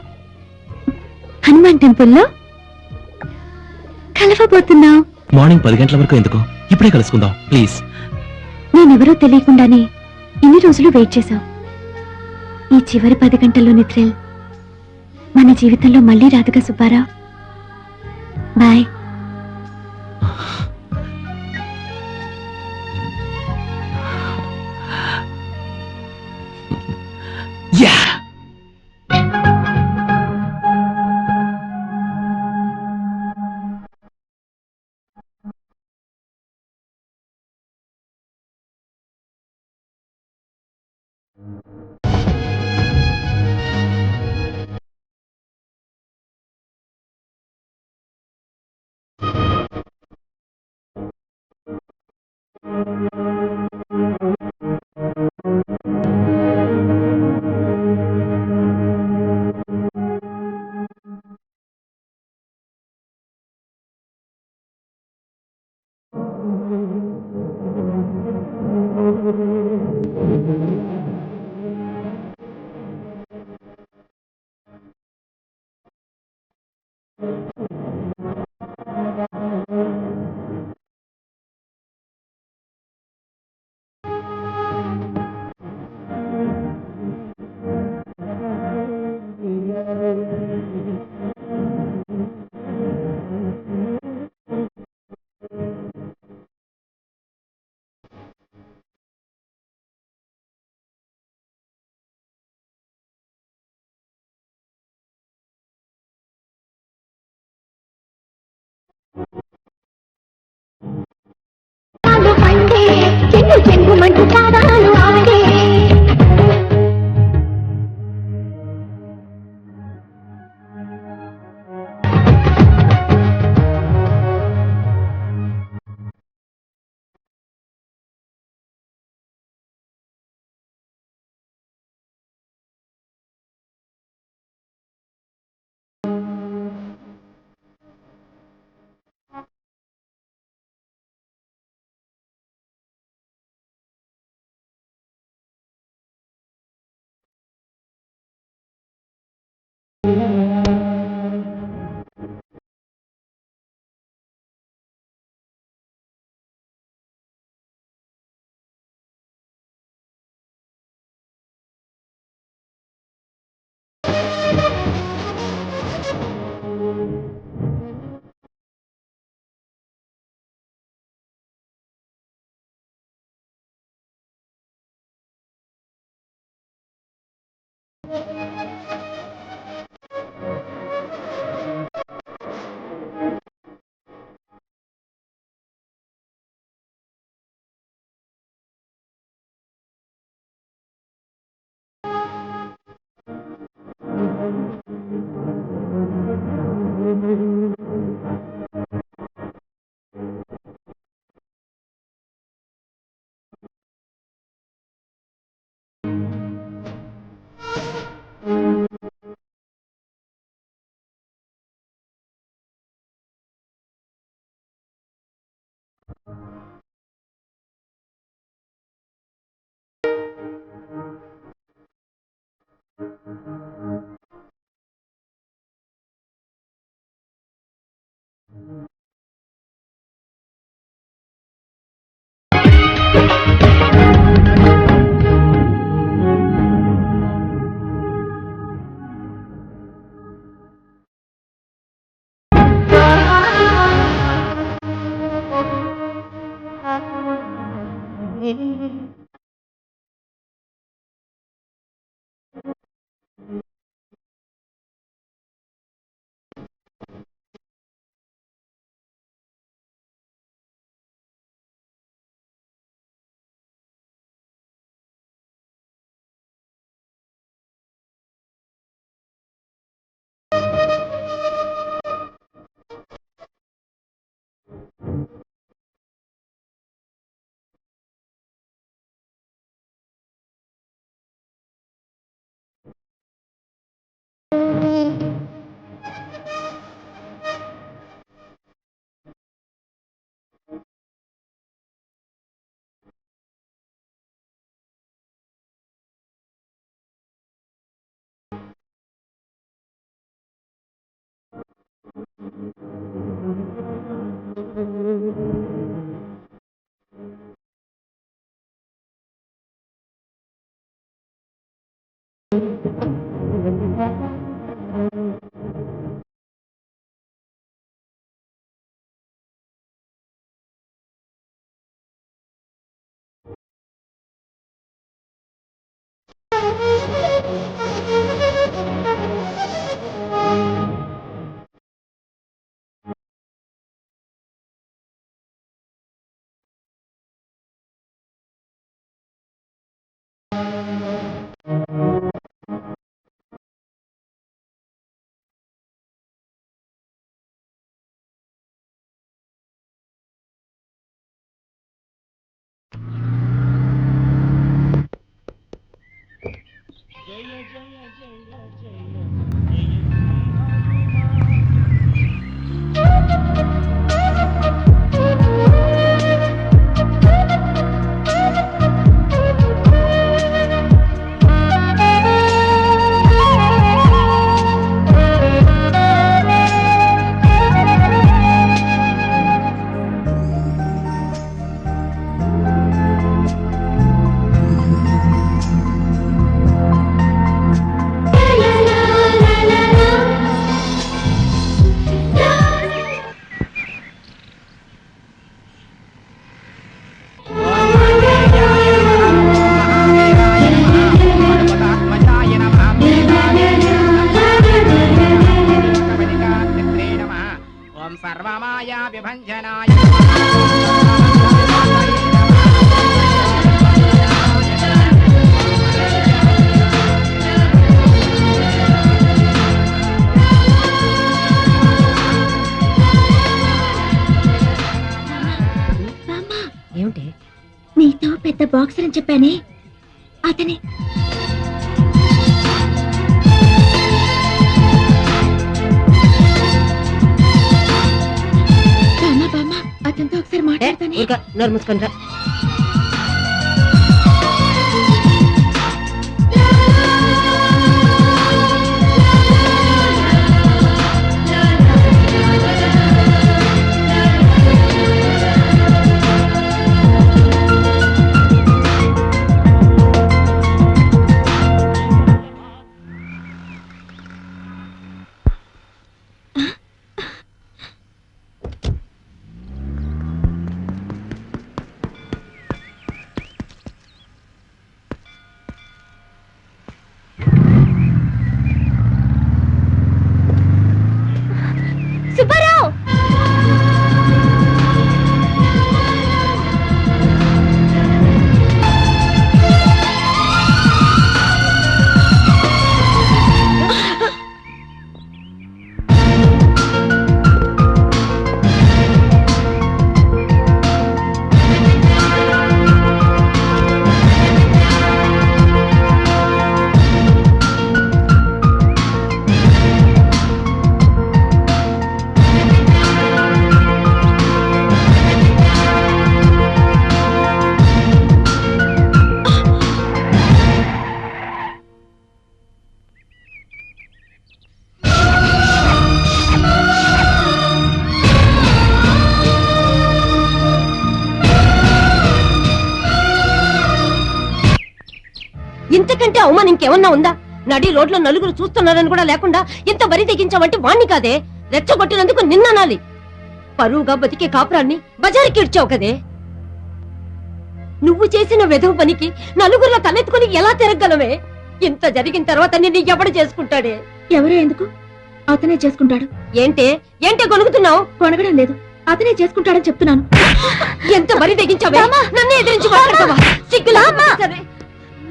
హనుమాన్ టెంపుల్లో కలవబోతున్నాం. మార్నింగ్ 10 గంటల వరకు ఎందుకు? ఇప్పుడే కలుసుకుందాం ప్లీజ్. నేనెవరో తెలియకుండానే ఇన్ని రోజులు వెయిట్ చేశావు. ఈ చివరి 10 గంటల్లోని థ్రిల్ మన జీవితంలో మళ్ళీ రాదుగా సుబ్బారావు. బాయ్. Yeah! చెంగుమంటూ పాదాలు ఆడే సర్వమాయా విభంజనాయ మీతో పెద్ద బాక్సర్ అని చెప్పానే అతనే. బామ్మ అతనితో ఒకసారి మాట్లాడతానే. నోరు మూసుకుంటా. సుబ్బారావు ఇంతకంటే అవమానం ఇంకేమన్నా ఉందా? నడి రోడ్లో నలుగురు చూస్తున్నారని కూడా లేకుండా ఇంత బరి తెగించావంటే వాణ్ణి కాదే, రెచ్చగొట్టినందుకు నిన్ననాలి. పరువుగా బతికే కాపురాన్ని బజారుకి ఇడ్చావు కదే. నువ్వు చేసిన వెధవ పనికి నలుగురిలో తలెత్తుకుని ఎలా తిరగలవే? ఇంత జరిగిన తర్వాత నిన్ను ఎవడు చేసుకుంటాడే? ఎవరో ఎందుకు, అతనే చేసుకుంటాడు. ఏంటే ఏంటే కొనుగుతున్నావు? కొనగడం లేదు, అతనే చేసుకుంటాడని చెప్తున్నాను. ఎంత బరి తెగించావే? నన్ను ఎదిరించి మాట్లాడతావా? సిగ్గులా? సరే,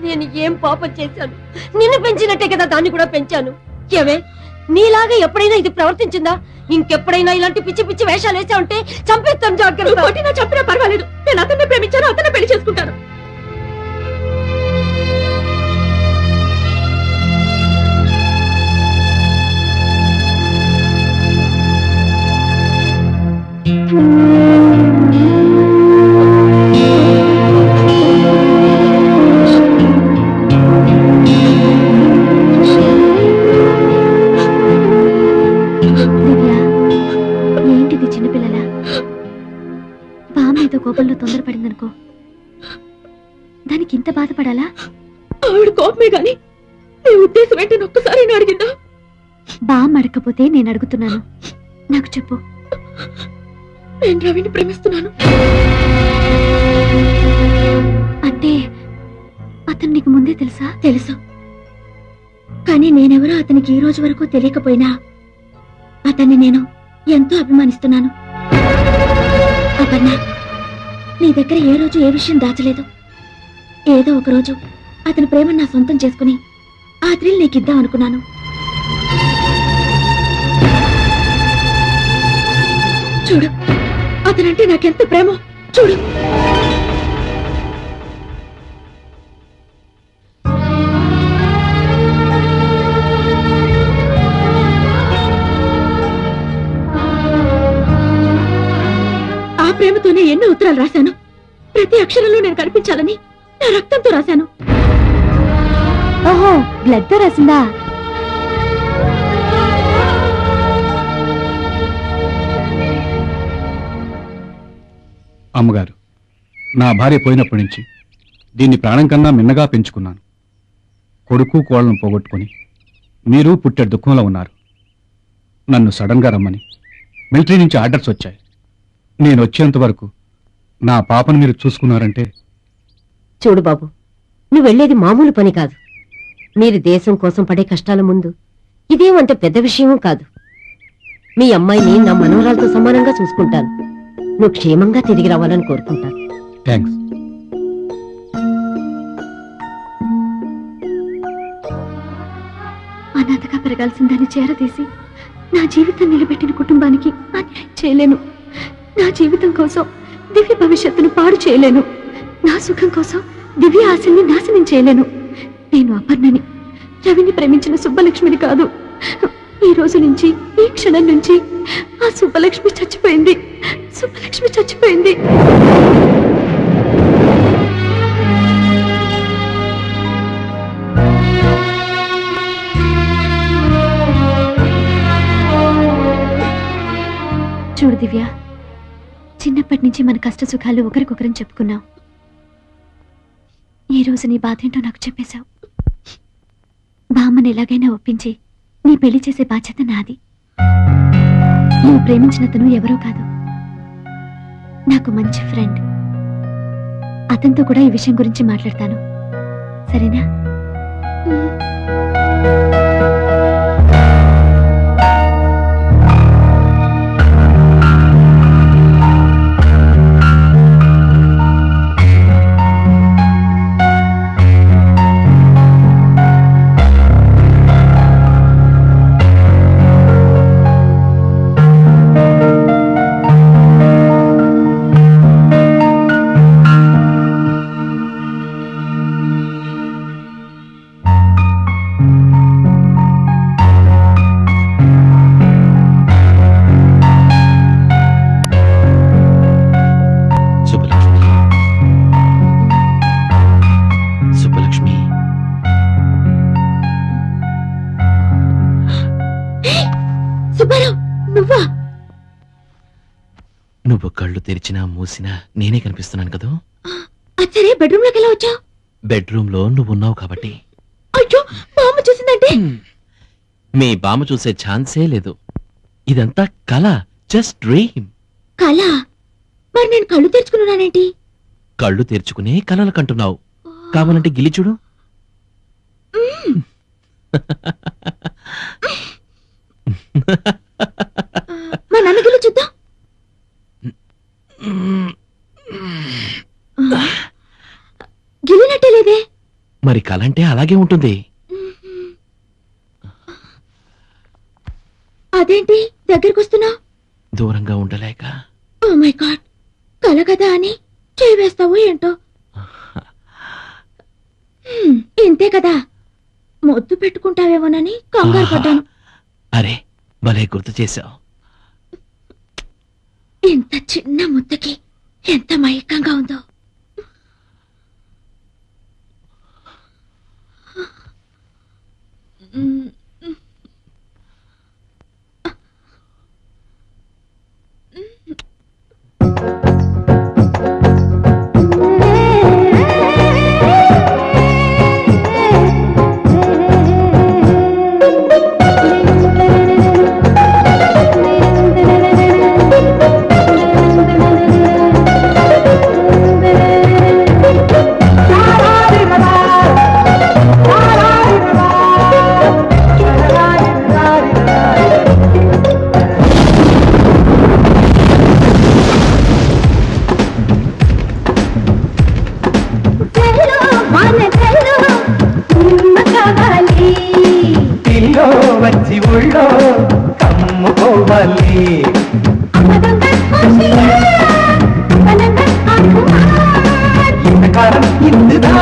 నేను ఏం పాపం చేశాను? నిన్ను పెంచినట్టే కదా దాన్ని కూడా పెంచాను. ఏమే, నీలాగా ఎప్పుడైనా ఇది ప్రవర్తించిందా? ఇంకెప్పుడైనా ఇలాంటి పిచ్చి పిచ్చి వేషాలు వేసా ఉంటే చంపేస్తాను. జాగ్రత్త. చంపినా పర్వాలేదు, నేను అతన్నే ప్రేమించాను, అతనే పెళ్లి చేసుకుంటాను. ఏంటిది చిన్నపిల్లల బామ్మ ఏదో కోపంలో తొందరపడిందనుకో, దానికి ఇంత బాధపడాలా? ఆవిడ కోపమే గాని నీ ఉద్దేశం ఏంటని ఒక్కసారి అడిగిందా? బామ్మ అడగకపోతే నేను అడుగుతున్నాను, నాకు చెప్పు. నేను రవిని ప్రేమిస్తున్నాను. అంటే అతను నీకు ముందే తెలుసా? తెలుసు, కానీ నేనెవరో అతనికి ఈ రోజు వరకు తెలియకపోయినా అతన్ని నేను ఎంతో అభిమానిస్తున్నాను. అపర్ణ, నీ దగ్గర ఏ రోజు ఏ విషయం దాచలేదు. ఏదో ఒక రోజు అతని ప్రేమను నా సొంతం చేసుకుని ఆ థ్రిల్ నీకిద్దాం అనుకున్నాను. చూడు, అతనంటే నాకెంత ప్రేమో చూడు. ఆ ప్రేమతోనే ఎన్నో ఉత్తరాలు రాశాను. ప్రతి అక్షరంలో నేను కనిపించాలని నా రక్తంతో రాశాను. ఓహో, బ్లడ్ తో రాసిందా? అమ్మగారు, నా భార్య పోయినప్పటి నుంచి దీన్ని ప్రాణం కన్నా మిన్నగా పెంచుకున్నాను. కొడుకు కోళ్ళను పోగొట్టుకుని మీరు పుట్టే దుఃఖంలో ఉన్నారు. నన్ను సడన్గా రమ్మని మిలిటరీ నుంచి ఆర్డర్స్ వచ్చాయి. నేను వచ్చేంత వరకు నా పాపను మీరు చూసుకున్నారంటే. చూడు బాబు, నువ్వు వెళ్ళేది మామూలు పని కాదు. మీరు దేశం కోసం పడే కష్టాల ముందు ఇదేమంత పెద్ద విషయమూ కాదు. మీ అమ్మాయిని నా మనవరాలతో సమానంగా చూసుకుంటాను. నువ్వు క్షేమంగా తిరిగి రావాలని కోరుకుంటాను. థ్యాంక్స్. అనాథగా పెరగాల్సిందని చేరదీసి నా జీవితం నిలబెట్టిన కుటుంబానికి అన్యాయం చేయలేను. నా జీవితం కోసం దివ్య భవిష్యత్తును పాడు చేయలేను. నా సుఖం కోసం దివ్య ఆశల్ని నాశనం చేయలేను. నేను అపర్ణని, రవిని ప్రేమించిన సుబ్బలక్ష్మిని కాదు. ఈ రోజు నుంచి, ఈ క్షణం నుంచి ఆ సుబ్బలక్ష్మి చచ్చిపోయింది. సుబ్బలక్ష్మి చచ్చిపోయింది. చూడు దివ్య, చిన్నప్పటి నుంచి మన కష్ట సుఖాలు ఒకరికొకరం చెప్పుకున్నాం. ఈ రోజు నీ బాధేంటో నాకు చెప్పేశావు. బామ్మని ఎలాగైనా ఒప్పించి నీ పెళ్లి చేసే బాధ్యత నాది. నువ్వు ప్రేమించినతను ఎవరో కాదు, నాకు మంచి ఫ్రెండ్. అతనితో కూడా ఈ విషయం గురించి మాట్లాడతాను, సరేనా? నువ్వు కళ్ళు తెరిచినా మూసినా నేనే కనిపిస్తున్నాను కదా. సరే, బెడ్రూమ్ లోకి ఎలా వచ్చావు? బెడ్రూమ్ లో నువ్వున్నావు కాబట్టి. అయ్యో, బామ్మ చూసిందంటే? మీ బామ్మ చూసే ఛాన్సే లేదు. ఇదంతా కళ, జస్ట్ డ్రీమ్. కళ? మరి నేను కళ్ళు తెరుచుకున్నానేంటి? కళ్ళు తెరుచుకునే కళలు కంటున్నావు. కావాలంటే గిలి చూడు. మా నాన్న గిలి చూద్దాం. గిలినట్టే లేదే. మరి కలంటే అలాగే ఉంటుంది. అదేంటి దగ్గరకు వస్తున్నావు? దూరంగా ఉండలేక. ఓ మై గాడ్, కల కదా అని చేయి వేస్తావో ఏంటో. ఇంతే కదా, మొద్దు పెట్టుకుంటావేమోనని కంగారు పడ్డాను. అరే, భలే గుర్తు చేశావు. ఇంత చిన్న ముద్దకి ఎంత మైకంగా ఉందో. వచ్చి ఊళ్ళో కమ్ముకోవాలి. ఇంతకాలం ఇందుదా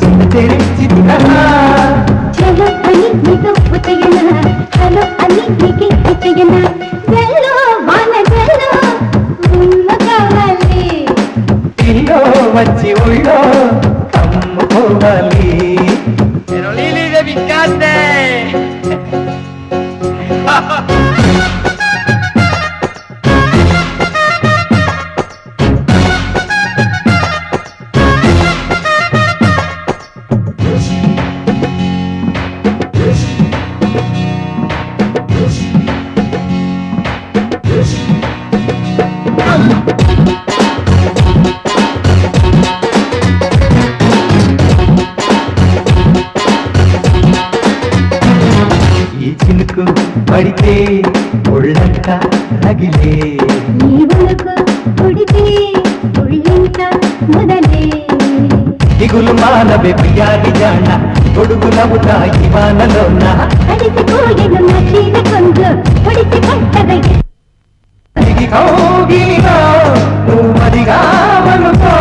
చిన్న తెరి చిత్రా చలో అని నీకు ఉత్తయన, చలో అని నీకు ఇచ్చయన, చలో వాన చలో నిమ్మ కావాలి. ఇల్లు వచ్చి ఊళ్ళో కమ్ముకోవాలి. పడితే ఒళ్ళంట రగిలే, నీ ఒలకు కొడితే ఒళ్ళంట మొదలే. దిగులు మానవే ప్రియాది జాణ, కొడుకు నవ్వుతాయి వానలోన. అడిసిపోయిన మసీన కొంగు పొడిసి పట్టదై కౌగిలిగా నువ్వు మదిగా మనుకో.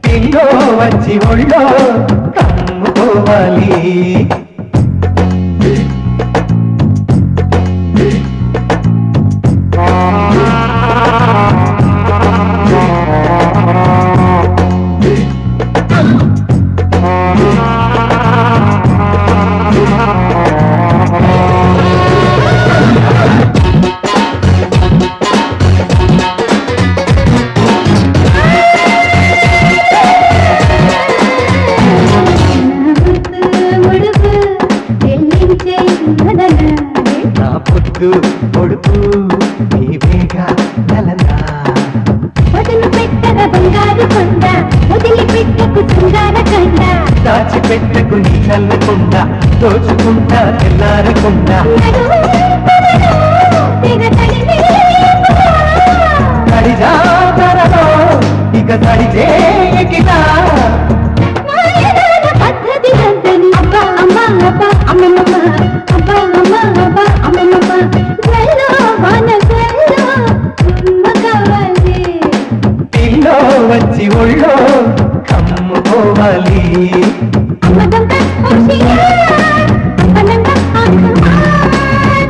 పిల్లో వచ్చి ఒళ్ళో కమ్ముకోవాలి పొడుపు నీవేగా నలనా వదిలి పెట్టగ బంగారు కొండ వదిలి పెట్టకు శృంగార కండ దాచిపెట్టకు నీ చల్లకుండ దోచుకుంటా తెల్లారకుండా తడిజాతరలో ఇక తడిజేకినా పద్ధతి అంతని అబ్బా అమ్మా అబ్బా అమ్మమ్మ అబ్బా అమ్మా అబ్బా అమ్మమ్మ గల్లో వాన గల్లో మగవాలి పిల్లో వచ్చి ఒళ్ళో కమ్ముకోవాలి అమ్మదంత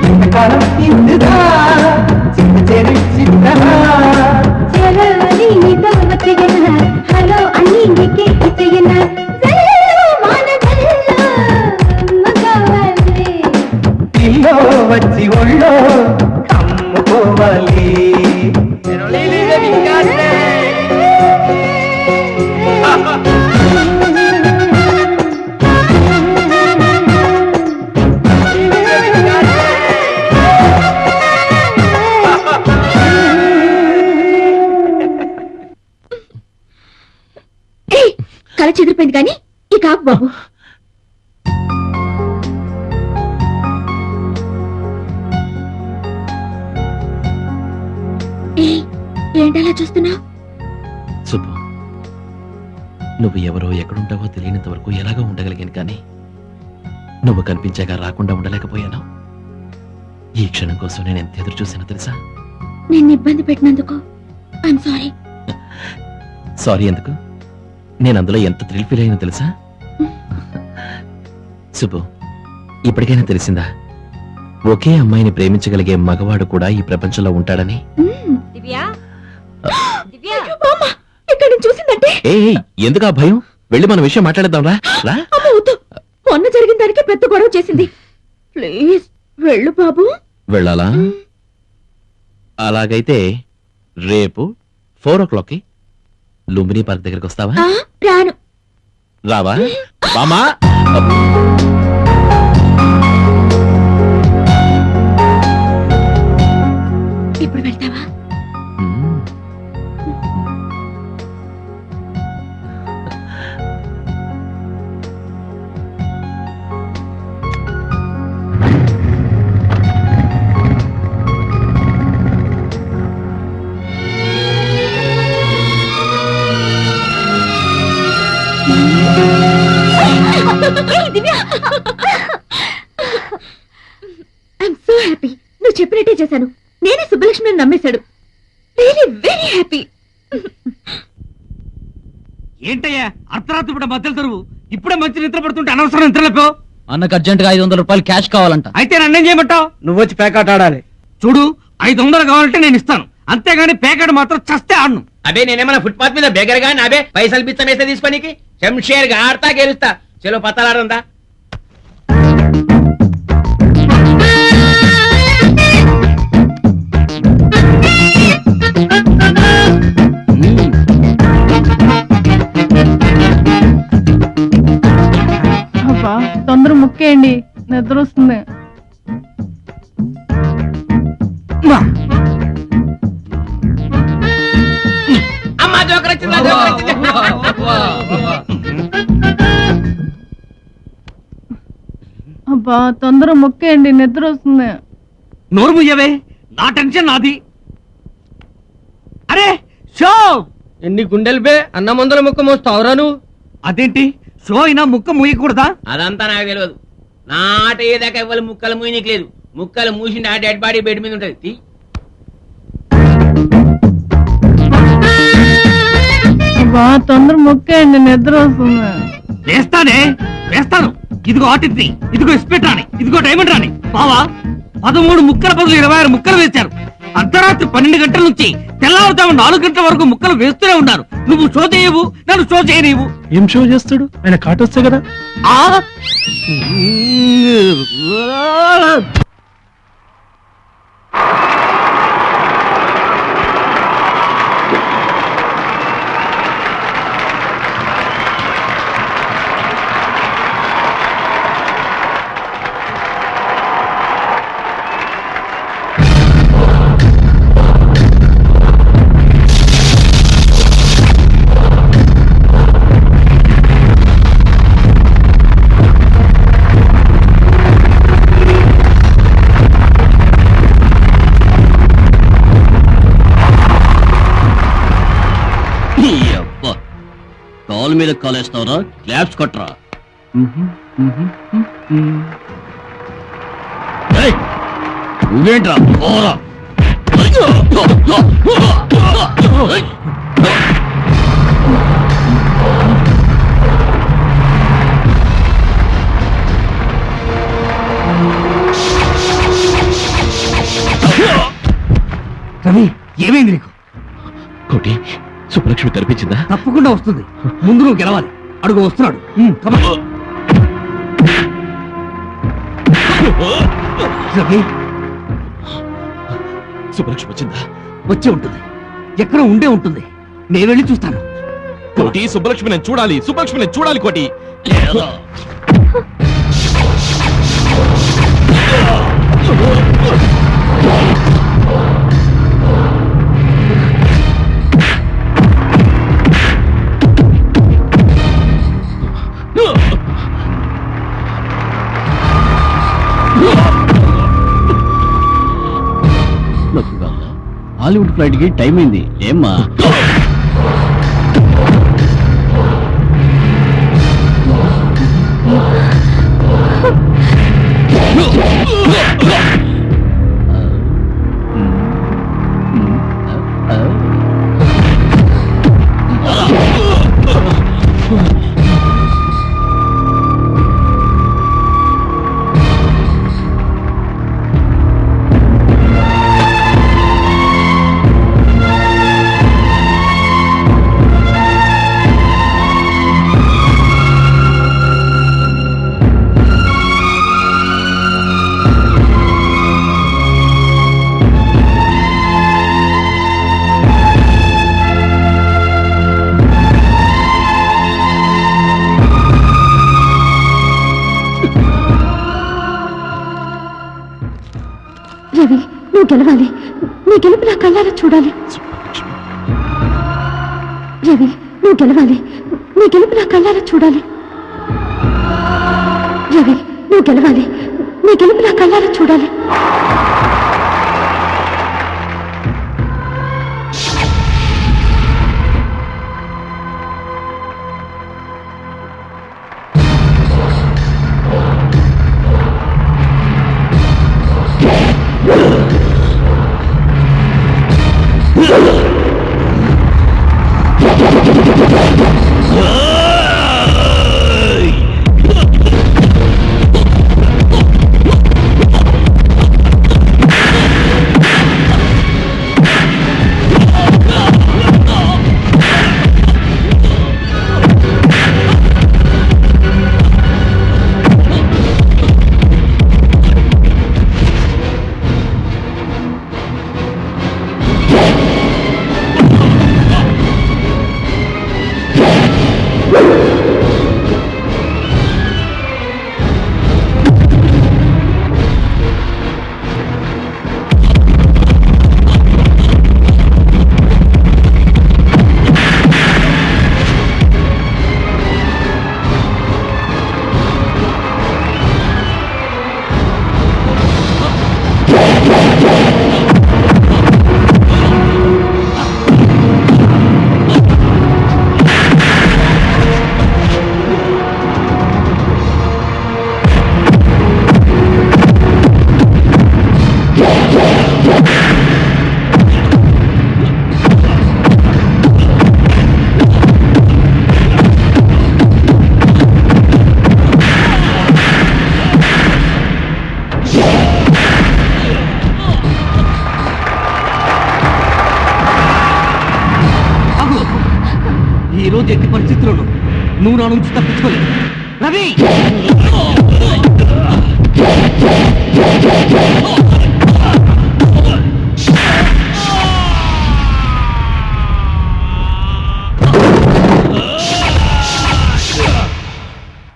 ఎంతకాలం ఇందుదా చిన్న చెరు చిన్నరా చెరలి నీతో వచ్చేయన హలో అన్ని నీకే ఇచ్చేయన పిల్లో వచ్చి ఒళ్ళో కమ్ముకోవాలి కళ చెదిరిపోయింది కానీ ఈ కాకు బాబు ఏంటలా చూస్తున్నా సుబ్బు, నువ్వు ఎవరో ఎక్కడుంటావో తెలియనంత వరకు ఎలాగో ఉండగలిగాను కానీ నువ్వు కనిపించాక రాకుండా ఉండలేకపోయాను. ఈ క్షణం కోసం నేను ఎంత ఎదురు చూసానో తెలుసా? నిన్ను ఇబ్బంది పెట్టినందుకు ఐఎమ్ సారీ. సారీ ఎందుకు? నేను అందులో ఎంత థ్రిల్ ఫీల్ అయినా తెలుసా? సుబ్బు, ఇప్పటికైనా తెలిసిందా ఒకే అమ్మాయిని ప్రేమించగలిగే మగవాడు కూడా ఈ ప్రపంచంలో ఉంటాడని? ఇక్కడ చూసిందంటే ఎందుకు ఆ భయం? వెళ్ళి మన విషయం మాట్లాడేద్దాం రా. మొన్న జరిగిన దానికి పెద్ద గొడవ చేసింది. ప్లీజ్ వెళ్ళు బాబు. వెళ్ళాలా? అలాగైతే రేపు 4 o'clockకి లుంబిని పార్క్ దగ్గరికి వస్తావా? రాను. రావా? బామా ఇప్పుడు వెళ్తావా? I'm so happy. నువ్వు చెప్పినట్టే చేశాను. నేనే సుబ్బలక్ష్మిని నమ్మేశాడు. Really very happy. ఏంటయ్యా అర్ధరాత్రి పూట మధ్యలో తరువు ఇప్పుడే మంచి నిద్ర పడుతుంటే అనవసరం నిద్ర లేపావు. అన్నకు అర్జెంట్ గా 500 రూపాయలు క్యాష్ కావాలంట. అయితే నన్నేం చేయమంటావు? నువ్వు వచ్చి పేకాట ఆడాలి. చూడు 500 కావాలంటే నేను ఇస్తాను, అంతేగాని పేకాట మాత్రం చస్తే ఆడను. అబే నేనేమన్నా ఫుట్పాత్ మీద బెగర్ గాని అబే పైసలు బిచ్చం వేస్తే తీసుకోనికి శంషేర్ గా ఆడతా గెలుస్తా. చలో పత్తలాడుందా? అబ్బా తొందర ముక్కేయండి, నిద్ర వస్తుంది. అమ్మా జోకర్ వచ్చిందా? జోకర్ వచ్చిందా? అబ్బా తొందర ముక్కేయండి, నిద్ర వస్తుంది. నోరు ముయ్యవే, నా టెన్షన్ నాది. అరే షో ఎన్ని గుండెలు బే అన్న ముందర ముక్క మోస్తావురా నువ్వు? అదేంటి షో అయినా ముక్క మూయకూడదా? అదంతా నాకు తెలియదు. నాట ఏదాకా ఇవ్వాలి ముక్కలు మూయనీకి లేదు. ముక్కలు మూసిండి ఆ డెడ్ బాడీ బెడ్ మీద ఉంటది. అబ్బా తొందర మొక్కేయండి నిద్ర వస్తుంది. వేస్తానే వేస్తాను. ఇదిగో ఆర్టిస్ట్ని, ఇదిగో ఇస్పెట్ రాని, ఇదిగో డైమండ్ రాని. బావా 13 ముక్కల బదులు 26 ముక్కలు వేశారు. అర్ధరాత్రి 12 గంటల నుంచి తెల్లవారుజాము 4 గంటల వరకు ముక్కలు వేస్తూనే ఉన్నారు. నువ్వు షో చేయవు, నన్ను షో చేయనివ్వు. ఏం షో చేస్తాడు ఆయన? కాటొస్తే కదా. కాలు మీద కాలేస్తావరా? క్లాప్స్ కొట్టరా. నువ్వేంట్రా పోరా. రవి ఏమైంది నీకు? కోటి సుబ్బలక్ష్మి కనిపించిందా? తప్పకుండా వస్తుంది. ముందు నువ్వు గెలవాలి. అడుగు వస్తున్నాడు. రవి సుబ్బలక్ష్మి వచ్చిందా? వచ్చే ఉంటుంది. ఎక్కడ ఉండే ఉంటుంది. నేను వెళ్ళి చూస్తాను. కోటి సుబ్బలక్ష్మి నేను చూడాలి. సుబ్బలక్ష్మి నేను చూడాలి కోటి. హాలీవుడ్ ఫ్లైట్ కి టైం అయింది. ఏమ్మా రవి నువ్వు గెలవాలి. నీ గెలుపు నా కళ్ళారా చూడాలి. రవి నువ్వు గెలవాలి. నీ గెలుపు నా కళ్ళారా చూడాలి. రవి నువ్వు గెలవాలి. నీ గెలుపు నా కళ్ళారా చూడాలి. ఈ రోజు ఎట్టి పరిస్థితుల్లోనూ నువ్వు నా నుంచి తప్పించుకోలేదు. రవి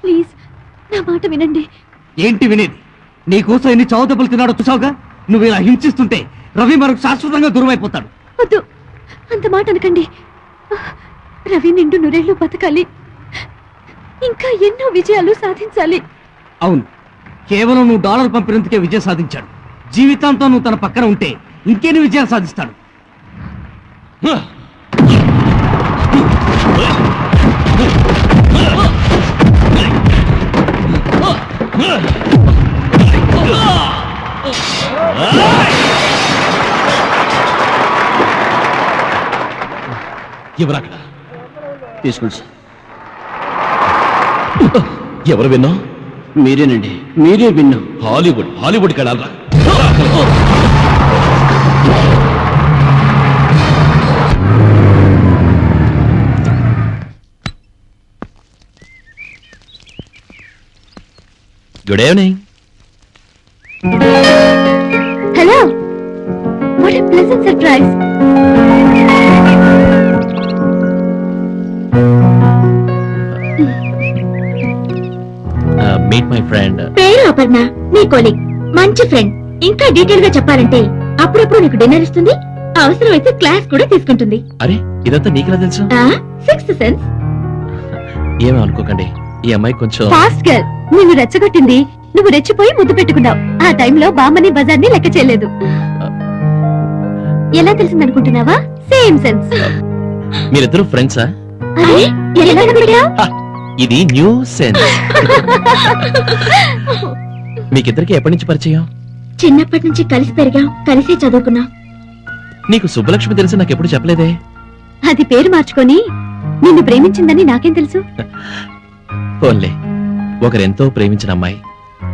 ప్లీజ్ నా మాట వినండి. ఏంటి వినేది? నీకోసం ఎన్ని చావు దెబ్బలు తిన్నాడో చూసావుగా. నువ్వు ఇలా హింసిస్తుంటే రవి మనకు శాశ్వతంగా దూరం అయిపోతాడు. వద్దు, అంత మాట అనకండి. రవి నిండు నూరేళ్లు బతకాలి, ఇంకా ఎన్నో విజయాలు సాధించాలి. అవును, కేవలం నువ్వు డాలర్ పంపినందుకే విజయం సాధించాడు. జీవితాంతం నువ్వు తన పక్కన ఉంటే ఇంకెన్ని విజయాలు సాధిస్తాడు. ఎవరక్కడ? తీసుకోండి సార్. ఎవరు విన్నా? మీరేనండి, మీరే విన్నా. హాలీవుడ్కి వెళ్ళాలరా. Good evening. Hello, what a pleasant surprise. Meet my friend. పేరు అపర్ణ, నీ కొలీగ్, మంచి ఫ్రెండ్. ఇంకా డీటెయిల్ గా చెప్పాలంటే అప్పుడప్పుడు నీకు డిన్నర్ ఇస్తుంది, అవసరమైతే క్లాస్ కూడా తీసుకుంటుంది. అరే, ఇదంతా నీకులా తెలుసు? Sixth sense. ఏమీ అనుకోకండి, ఈ అమ్మాయి కొంచెం ఫాస్ట్ గర్ల్. నిన్ను రెచ్చగొట్టింది, నువ్వు రెచ్చిపోయి ముద్దు పెట్టుకున్నావు. ఆ టైంలో బామ్మని బజార్ని లెక్క చేయలేదు. ఎలా తెలిసిందనుకుంటున్నావా? Same sense. మీరిద్దరు ఫ్రెండ్సా? ఎలా అనుకుంటావ్? ఇది న్యూ సెన్స్. మీకిద్దరికి ఎప్పటి నుంచి పరిచయం? చిన్నప్పటి నుంచి కలిసి పెరిగాం, కలిసే చదువుకున్నాం. నీకు సుబ్బలక్ష్మి తెలిసి నాకు ఎప్పుడు చెప్పలేదే? అది పేరు మార్చుకొని నిన్ను ప్రేమించిందని నాకేం తెలుసు? ఫోన్లే, ఒకరెంతో ప్రేమించిన అమ్మాయి,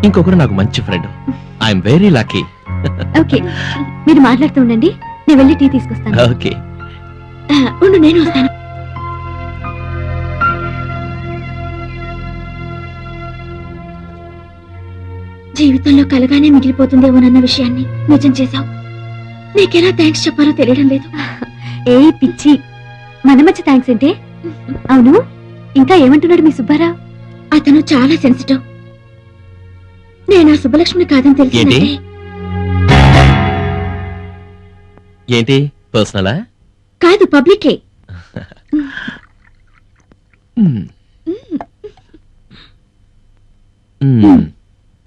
ఇంకొకరు నాకు మంచి friend. I'm very lucky. Okay, మీరు మాట్లాడుతూ ఉండండి, నేను వెళ్ళి టీ తీసుకొస్తాను. ఓకే. ఉండు, నేను వస్తాను. జీవితంలో కలగానే మిగిలిపోతుందేమోనన్న విషయాన్ని నిజం చేశావు. నీకెలా థ్యాంక్స్ చెప్పాలో తెలియడం లేదు. ఏ పిచ్చి, మన మధ్య థ్యాంక్స్ ఏంటే? అవును, ఇంకా ఏమంటున్నాడు మీ సుబ్బారావు? అతను చాలా సెన్సిటివ్. నేను ఆ సుబ్బలక్ష్మిని కాదని తెలిసిందంటే. ఏంటి, పర్సనలా? కాదు, పబ్లికే.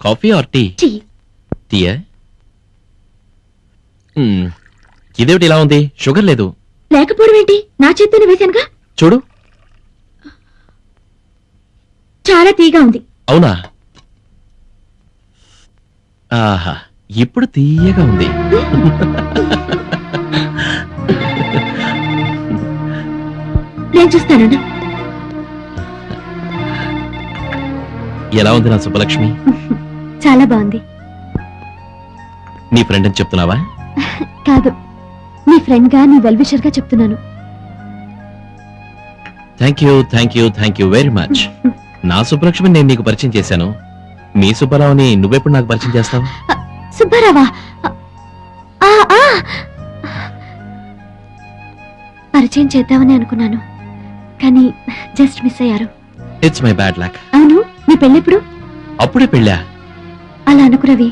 Coffee or tea? టీయా? ఇదేమిటి ఇలా ఉంది? షుగర్ లేదు. లేకపోవడం ఏంటి? నా చేత్తోనే వేశానుగా. చూడు. చాలా తీగా ఉంది. అవునా? ఆహా, ఇప్పుడు తీయగా ఉంది. నేను చూస్తాను. ఎలా ఉంది నా సుబ్బలక్ష్మి? చాలా బాగుంది. నీ ఫ్రెండ్ అని చెప్తున్నావా? కాదు, నీ ఫ్రెండ్ గా, నీ వెల్ విషర్ గా చెప్తున్నాను. Thank you very much. నా సుబ్బలక్ష్మి నేను నీకు పరిచయం చేశాను. మీ సుబ్బారావుని నువ్వెప్పుడు నాకు పరిచయం చేస్తావు? సుబ్బారావా? పరిచయం చేద్దామని అనుకున్నాను, కానీ జస్ట్ మిస్ అయ్యారు. It's my bad luck. అవును, నీ పెళ్ళెప్పుడు? అప్పుడే పెళ్ళా? అలా అనుకు రవి.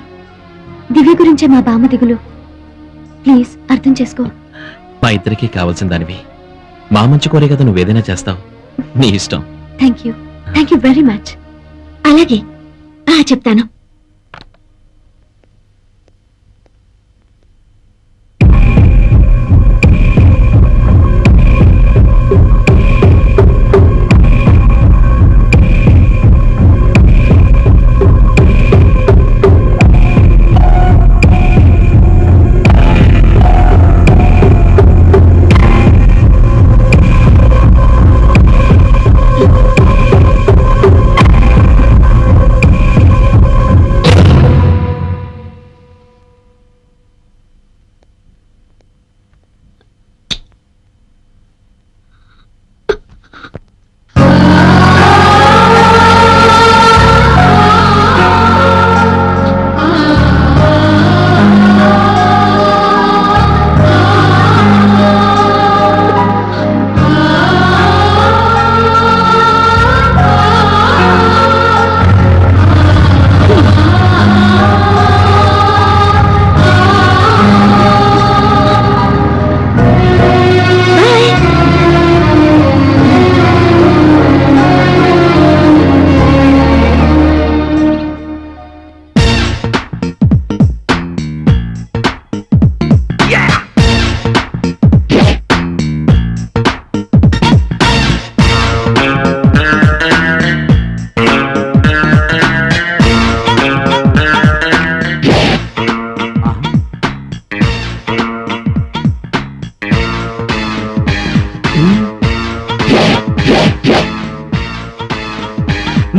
దివ్య గురించే మా బామ్మ దిగులు. ప్లీజ్ అర్థం చేసుకో. మా ఇద్దరికీ కావాల్సిన దానివి. మా మంచి కోరే కదా నువ్వేదైనా చేస్తావు. నీ ఇష్టం. Thank you very much. అలాగే చెప్తాను.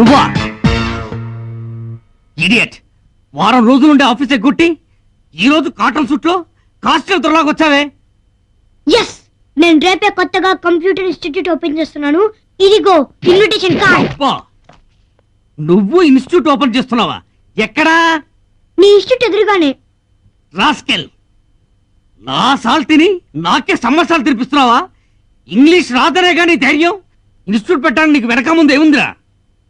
నువ్వా ఇడియట్? వారం రోజుల నుండి ఆఫీస్ ఎగ్గొట్టి ఈ రోజు కాటన్ సుట్లో కాస్టల్ త్వరలాగా వచ్చావే? ఎస్, నేను రేపే కొత్తగా కంప్యూటర్ ఇన్స్టిట్యూట్ ఓపెన్ చేస్తున్నాను. ఇదిగో ఇన్విటేషన్ కార్డ్. నువ్వు ఇన్స్టిట్యూట్ ఓపెన్ చేస్తున్నావా? ఎక్కడా? నీ ఇన్స్టిట్యూట్ ఎదురుగానే. రాస్కెల్, నా సాల్ తిని నాకే సమ్మసాలు తినిపిస్తున్నావా? ఇంగ్లీష్ రాదనే గానీ ధైర్యం? ఇన్స్టిట్యూట్ పెట్టడానికి నీకు వెనక ముందు ఏముందిరా?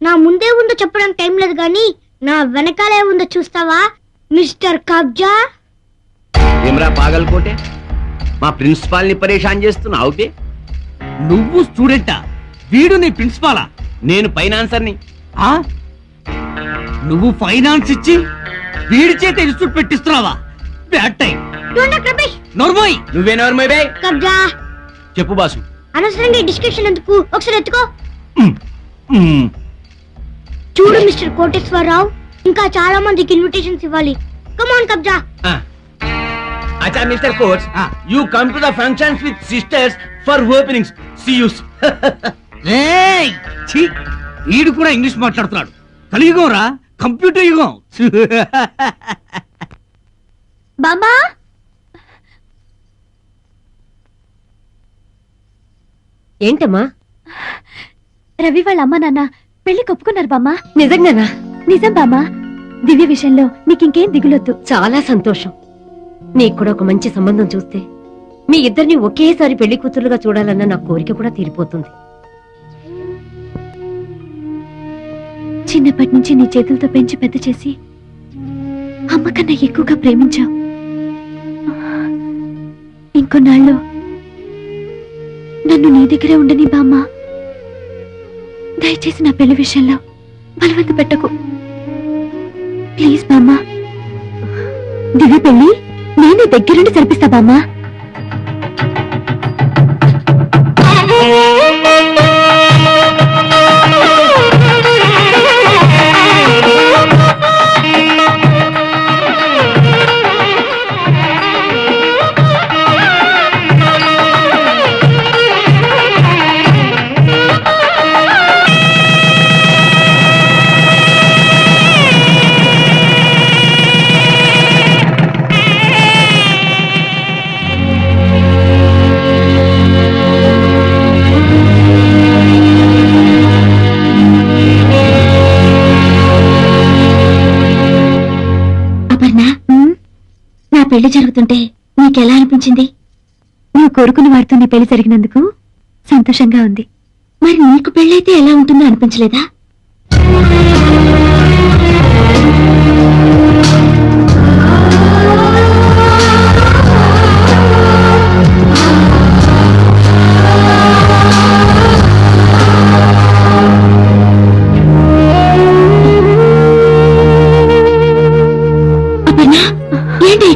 నా ముందే ఉందో చెప్పడానికి టైం లేదు కానీ నా వెనకాలే ఉందో చూస్తావా మిస్టర్ కబ్జా? ఏమ్రా పాగల్కోటే, మా ప్రిన్సిపాల్ ని పరేషాన్ చేస్తున్నావు? నువ్వు స్టూడెంటా? వీడు నీ ప్రిన్సిపాలా? నేను ఫైనాన్సర్ని. నువ్వు ఫైనాన్స్ ఇచ్చి వీడి చేత ఇన్స్టిట్యూట్ పెట్టిస్తున్నావా? Bad time. నోర్మోయ్. నువ్వే నోర్మోయ్ బే. కబ్జా, చెప్పు బాసు. అనవసరంగా డిస్కషన్ ఎందుకు, ఒకసారి ఎత్తుకో. చూడు మిస్టర్ కోటేశ్వరరావు, ఇంకా చాలా మందికి ఇన్విటేషన్స్ ఇవ్వాలి. కమ్ ఆన్ కబ్జా. అచ్చా mister Coates, you come to the functions with sisters for openings. See you. వీడు కూడా ఇంగ్లీష్ మాట్లాడుతున్నాడు. కలియుగం రా, కంప్యూటర్ యుగం. బామ్మా, ఏంటమ్మా? రవి వాళ్ళ అమ్మ నాన్న పెళ్లి ఒప్పుకున్నారు బామ్మా. నిజంగానా? నిజం బామ్మా. దివ్య విషయంలో నీకింకేం దిగులొద్దు. చాలా సంతోషం. నీకు కూడా ఒక మంచి సంబంధం చూస్తే మీ ఇద్దరిని ఒకేసారి పెళ్లి కూతురుగా చూడాలన్న నా కోరిక కూడా తీరిపోతుంది. చిన్నప్పటి నుంచి నీ చేతులతో పెంచి పెద్ద చేసి అమ్మ కన్నా ఎక్కువగా ప్రేమించావు. ఇంకొన్నాళ్ళు నన్ను నీ దగ్గరే ఉండని బామ్మ. దయచేసి నా పెళ్లి విషయంలో బలవంత పెట్టకు ప్లీజ్ బామ్మ. దివ్య పెళ్లి నేనే దగ్గరుండి జరిపిస్తా బామ్మ. పెళ్లి జరుగుతుంటే నీకెలా అనిపించింది? నువ్వు కోరుకున్న వాడితో నీ పెళ్లి జరిగినందుకు సంతోషంగా ఉంది. మరి నీకు పెళ్ళైతే ఎలా ఉంటుందో అనిపించలేదా?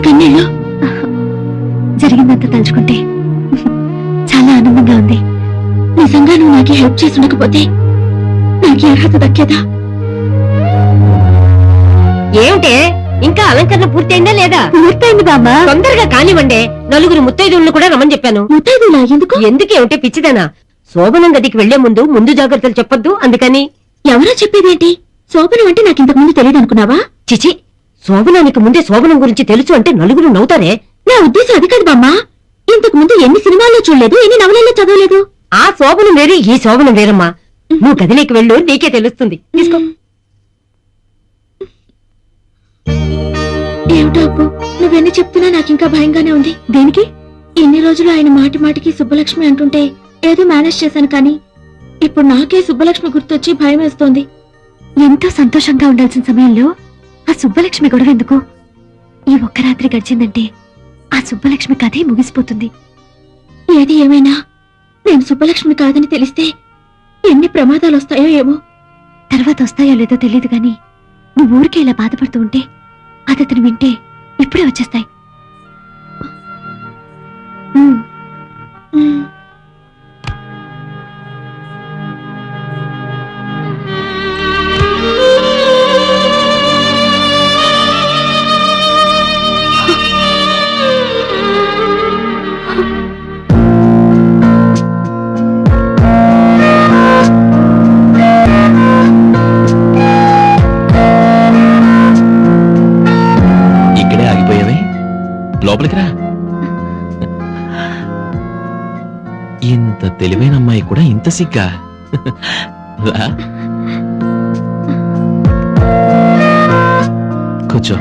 కన్నీళ్ళు జరిగిందంతా తలుచుకుంటే చాలా ఆనందంగా ఉంది. నిజంగా నువ్వు నాకు హెల్ప్ చేసి ఉండకపోతే నాకు అర్హత దక్కేదా? ఏమిటే ఇంకా అలంకరణ పూర్తయిందా లేదా? పూర్తయింది బామ్మ. తొందరగా కానివ్వండి. నలుగురు ముత్తైదువులను కూడా రమ్మని చెప్పాను. ముత్తైదులా? ఎందుకు? ఎందుకేమిటే పిచ్చిదేనా? శోభనం గదికి వెళ్లే ముందు జాగ్రత్తలు చెప్పొద్దు అందుకని. ఎవరో చెప్పేదేంటి? శోభనం అంటే నాకు ఇంతకు ముందు తెలియదు అనుకున్నావా? చిచి, శోభనానికి ముందే శోభనం గురించి తెలుసు అంటే నలుగురు నవ్వుతారే. నా ఉద్దేశం అది కాదు బామ్మ. ఇంతకు ముందు ఎన్ని సినిమాల్లో చూడలేదు, ఎన్ని నవలల్లో చదవలేదు. ఆ శోభనం వేరు, ఈ శోభనం వేరమ్మా. నువ్వు గదిలోకి వెళ్ళు, నీకే తెలుస్తుంది. తీసుకో. ఏమిటో అప్పు, నువ్వెన్ని చెప్తున్నా నాకు ఇంకా భయంగానే ఉంది. దేనికి? ఎన్ని రోజులు ఆయన మాటి మాటికి సుబ్బలక్ష్మి అంటుంటే ఏదో మేనేజ్ చేశాను, కానీ ఇప్పుడు నాకే సుబ్బలక్ష్మి గుర్తొచ్చి భయం వేస్తోంది. ఎంతో సంతోషంగా ఉండాల్సిన సమయంలో ఆ సుబ్బలక్ష్మి గొడవ ఎందుకు? ఈ ఒక్క రాత్రి గడిచిందంటే ఆ సుబ్బలక్ష్మి కథే ముగిసిపోతుంది. ఏది ఏమైనా నేను సుబ్బలక్ష్మి కాదని తెలిస్తే ఎన్ని ప్రమాదాలు వస్తాయో ఏమో. తర్వాత వస్తాయో లేదో తెలియదు గాని నువ్వు ఊరికే ఇలా బాధపడుతూ ఉంటే అది అతను వింటే ఇప్పుడే వచ్చేస్తాయి. ఇంత తెలివైన అమ్మాయి కూడా ఇంత సిగ్గా? రా. కూర్చో.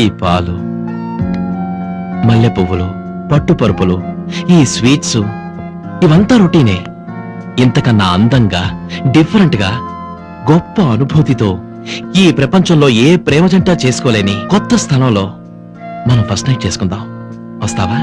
ఈ పాలు, మల్లె పువ్వులు, పట్టు పరుపులు, ఈ స్వీట్స్ ఇవంతా రొటీనే. ఇంతకన్నా అందంగా, డిఫరెంట్ గా, గొప్ప అనుభూతితో ఈ ప్రపంచంలో ఏ ప్రేమ జంట చేసుకోలేని కొత్త స్థలంలో మనం ఫస్ట్ నైట్ చేసుకుందాం. వస్తావా?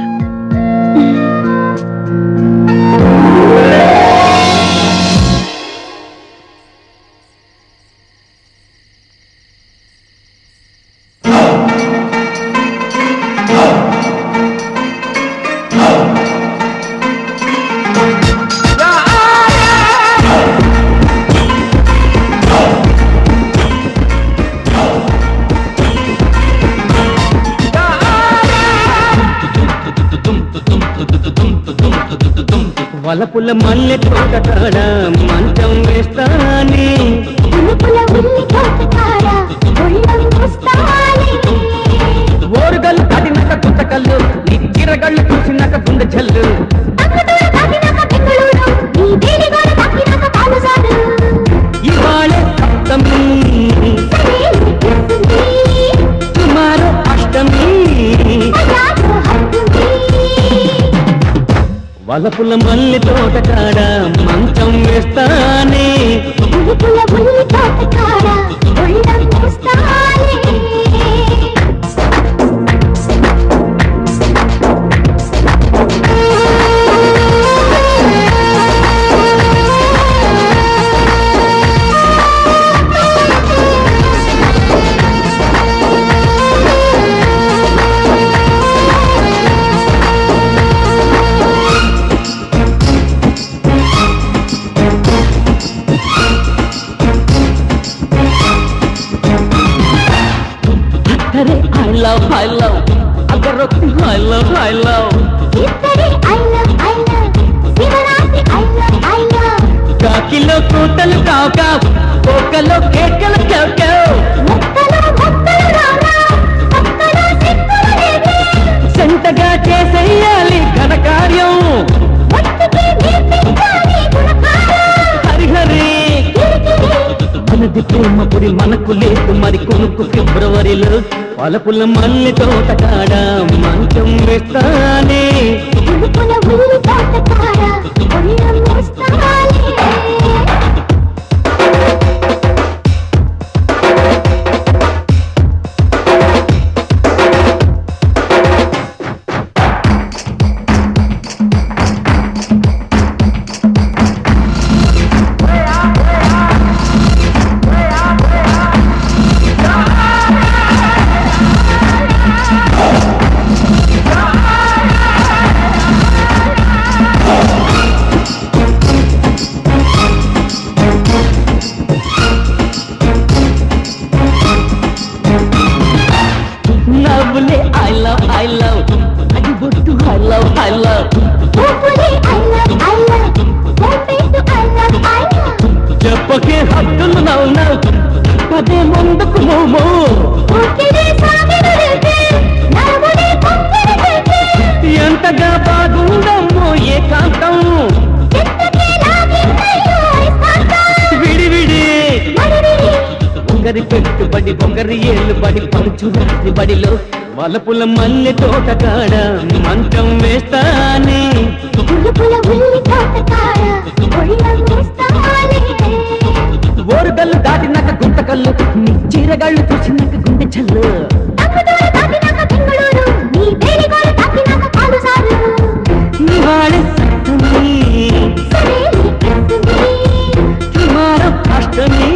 వలపుల మల్లె తోట కాడ మంచం వేస్తానే, ఓరుగల్లు దాటినాక గుంతకల్లు, నీ చిరగళ్ళు చూసినాక గుండె జల్లు. ఇవాళే సప్తమి, టుమారో అష్టమి. వలపుల మల్లె తోట కాడ మంచం వేస్తానే, I love, అగరొత్తి I love. కాకిలో కూతలు కావు కావు, కోకలో కేకలు కేవ్ కేవ్. సెంటగా చేసేయాలి ఘనకార్యం, హరిహరి. మనది ప్రేమ పుడి మనకు లేదు మరి కొనుక్కు ఫిబ్రవరిలో. వలపుల మల్లె తోట కాడ మంచం వేస్తానే, నవ్వులే I love, అది బొట్టు I love. చెప్పకే హద్దులు నవ్వు, పదే ముందుకు మోమో. ఎంతగా బాగుందమ్మో ఏకాంతం, విడివిడి బొంగరి పెట్టుబడి, బొంగరి ఏళ్ళు బడి, పడుచు రాత్రి బడిలో. వలపుల మల్లె తోట కాడ మంచం వేస్తానే, ఓరుగల్లు దాటినాక గుంతకల్లు, నీ చీరగాళ్ళు చూసినాక గుండె చల్లు. ఇవాళ సప్తమి, టుమారో అష్టమి.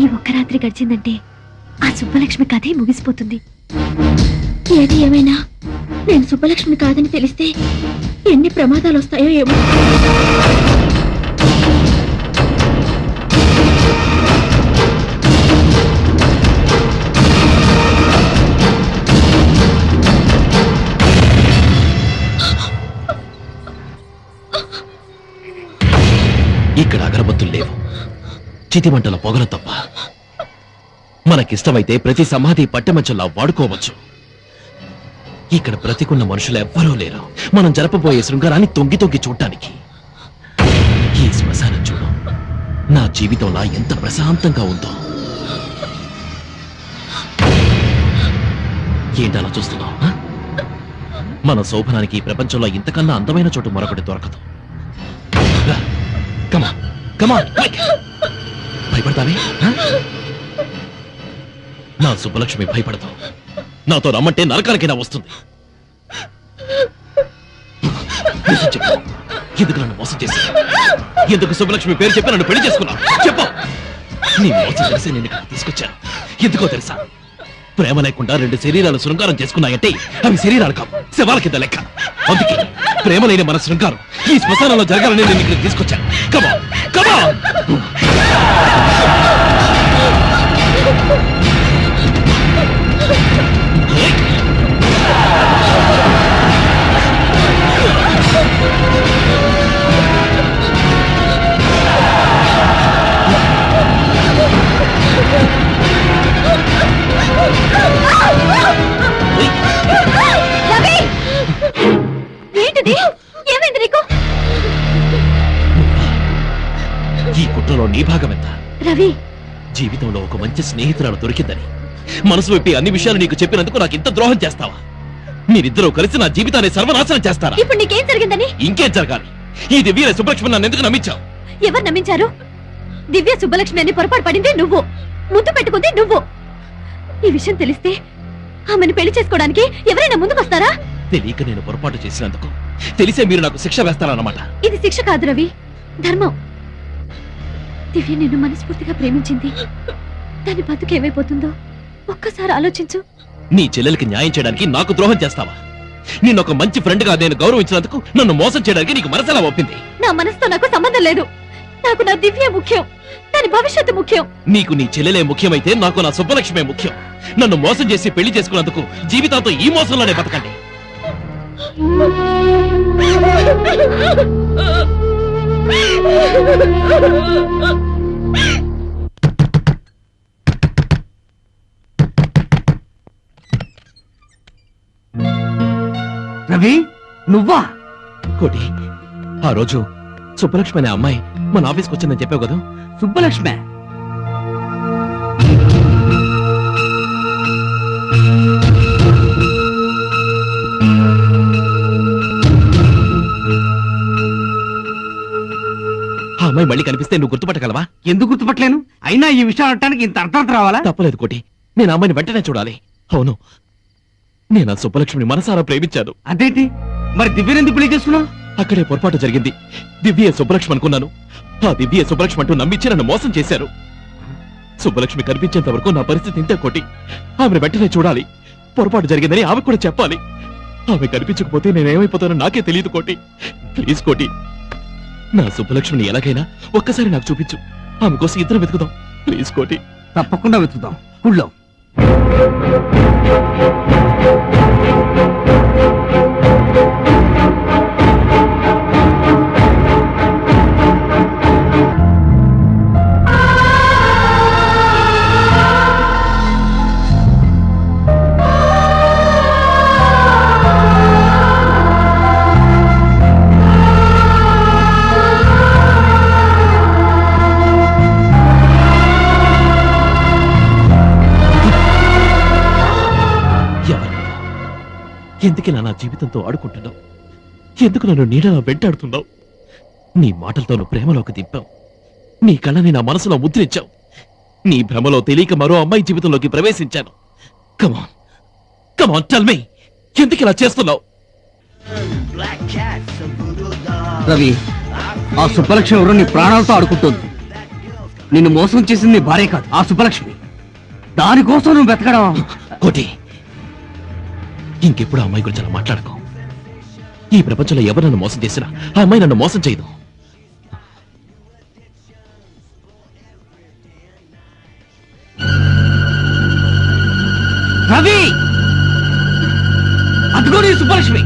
ఈ ఒక్క రాత్రి గడిచిందంటే ఆ సుబ్బలక్ష్మి కథే ముగిసిపోతుంది. ఏది ఏమైనా నేను సుబ్బలక్ష్మి కాదని తెలిస్తే ఎన్ని ప్రమాదాలు వస్తాయో ఏమో. చితిమంటల పొగల తప్ప. మనకిష్టమైతే ప్రతి సమాధి పట్టెమంచంలా వాడుకోవచ్చు. ఇక్కడ బ్రతికున్న మనుషులు ఎవ్వరూ లేరు మనం జరపబోయే శృంగారాన్ని తొంగి తొంగి చూడటానికి. ఈ శ్మశానం చూడు, నా జీవితంలా ఎంత ప్రశాంతంగా ఉందో. ఏంటలా చూస్తున్నావు? మన శోభనానికి ఈ ప్రపంచంలో ఇంతకన్నా అందమైన చోటు మరొకటి దొరకదు. కమా కమా, భయపడతావే? నా సుబ్బలక్ష్మి భయపడదు. నాతో రమ్మంటే నరకానికైనా వస్తుంది. ఎందుకు నన్ను మోసం చేసి, ఎందుకు సుబ్బలక్ష్మి పేరు చెప్పి నన్ను పెళ్లి చేసుకున్నా చెప్పు. నీ మోసం తెలిసి నేను ఇక్కడ తీసుకొచ్చాను. ఎందుకో తెలుసా? ప్రేమ లేకుండా రెండు శరీరాలు శృంగారం చేసుకున్నాయంటే అవి శరీరాలు కావు, శవాల కింద లెక్క. అందుకే ప్రేమ లేని మన శృంగారం ఈ శ్మశానంలో జరగాలని నేను ఇక్కడ తీసుకొచ్చాను. కమా కమా. ఏంటిది? ఏమైంది నీకు? ఈ కుట్రలో నీ భాగం ఎంత? రవి, జీవితంలో ఒక మంచి స్నేహితురాలు దొరికిందని మనసు వైపి అన్ని విషయాలు నీకు చెప్పినందుకు నాకు ఇంత ద్రోహం చేస్తావా? మీరిద్దరూ కలిసి నా జీవితాన్ని సర్వనాశనం చేస్తారా? ఇప్పుడు నీకేం జరిగిందని? ఇంకేం జరగాలి? ఈ దివ్య సుబ్బలక్ష్మి నన్ను ఎందుకు నమ్మించావు? ఎవరు నమ్మించారు? దివ్య సుబ్బలక్ష్మి అని పొరపాటు పడింది నువ్వు, ముద్దు పెట్టుకుంది నువ్వు. ఈ విషయం తెలిస్తే ఆమెను పెళ్లి చేసుకోవడానికి ఎవరైనా ముందుకొస్తారా? తెలియక నేను పొరపాటు చేసినందుకు తెలిసే మీరు నాకు శిక్ష వేస్తారన్నమాట. ఇది శిక్ష కాదు రవి, ధర్మం. దివ్య నిన్ను మనస్ఫూర్తిగా ప్రేమించింది. దాని బతుకు ఏమైపోతుందో ఒక్కసారి ఆలోచించు. నీ చెల్లెలకి న్యాయం చేయడానికి నాకు ద్రోహం చేస్తావా? నిన్ను ఒక మంచి ఫ్రెండ్ గా నేను గౌరవించినందుకు నన్ను మోసం చేయడానికి నీకు మనసెలా ఒప్పింది? నా మనసుతో నాకు సంబంధం లేదు. నాకు నా దివ్య ముఖ్యం, దాని భవిష్యత్తు ముఖ్యం. నీకు నీ చెల్లెలే ముఖ్యమైతే నాకు నా సుబ్బలక్ష్మే ముఖ్యం. నన్ను మోసం చేసి పెళ్లి చేసుకున్నందుకు జీవితాంతో ఈ మోసంలోనే బతకండి. రవి, నువ్వా? కోటి, ఆ రోజు సుబ్బలక్ష్మి అనే అమ్మాయి మన ఆఫీస్కి వచ్చిందని చెప్పావు కదా? సుబ్బలక్ష్మి ఆ అమ్మాయి మళ్ళీ కనిపిస్తే నువ్వు గుర్తుపట్టగలవా? ఎందుకు గుర్తుపట్టలేను? అయినా ఈ విషయం అనటానికి ఇంత అర్థార్థం రావాలా? తప్పలేదు కోటి, నేను ఆ అమ్మాయిని వెంటనే చూడాలి. అవును, నేను ఆ సుబ్బలక్ష్మిని మనసారా ప్రేమించాను. అదేంటి మరి దివ్యనెందుకు పెళ్లి చేసుకున్నావు? అక్కడే పొరపాటు జరిగింది. దివ్య సుబ్బలక్ష్మి అనుకున్నాను. ఆ దివ్య సుబ్బలక్ష్మి అంటూ నమ్మించి నన్ను మోసం చేశారు. సుబ్బలక్ష్మి కనిపించేంత వరకు నా పరిస్థితి ఇంతే కోటి. ఆమెను వెంటనే చూడాలి. పొరపాటు జరిగిందని ఆమె కూడా చెప్పాలి. ఆమె కనిపించకపోతే నేనేమైపోతానో నాకే తెలియదు కోటి. ప్లీజ్ కోటి, నా సుబ్బలక్ష్మిని ఎలాగైనా ఒక్కసారి నాకు చూపించు. ఆమె కోసం ఇద్దరు వెతుకుదాం. ప్లీజ్ కోటి. తప్పకుండా వెతుకుదాం. ఊళ్ళో ఎందుకు నా జీవితంతో ఆడుకుంటున్నావు? ఎందుకు నన్ను నీడలా వెంటాడుతున్నావు? నీ మాటలతో నువ్వు ప్రేమలోకి దింపావు. నీ కళ్ళని నా మనసులో ముద్రించావు. నీ భ్రమలో తెలియక మరో అమ్మాయి జీవితంలోకి ప్రవేశించాను. కమాన్ కమాన్, టెల్ మీ, ఎందుకు ఇలా చేస్తున్నావు? రవి, ఆ సుబ్బలక్ష్మి ఎవరో నీ ప్రాణాలతో ఆడుకుంటుంది. నిన్ను మోసం చేసింది నీ భార్య కాదు, ఆ సుబ్బలక్ష్మి. దానికోసం నువ్వు వెతకడం. కోటి, ఇంకెప్పుడు ఆ అమ్మాయి గురించి అలా మాట్లాడకు. ఈ ప్రపంచంలో ఎవరు నన్ను మోసం చేసినా ఆ అమ్మాయి నన్ను మోసం చేయదు. రవి, అదిగో నీ సుబ్బలక్ష్మి.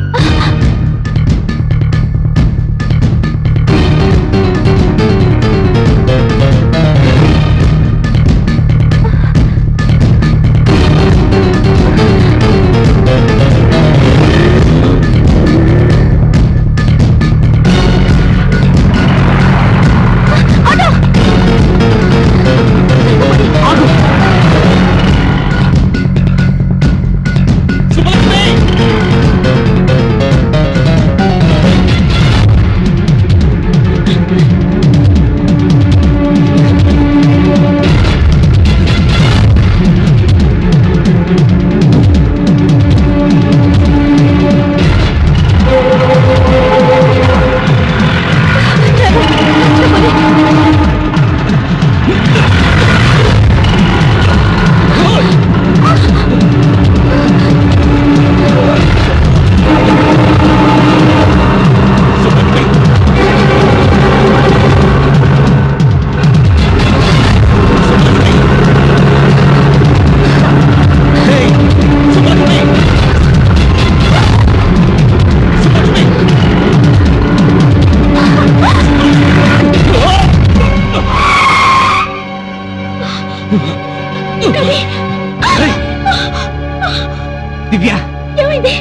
దివ్య, ఏమైంది?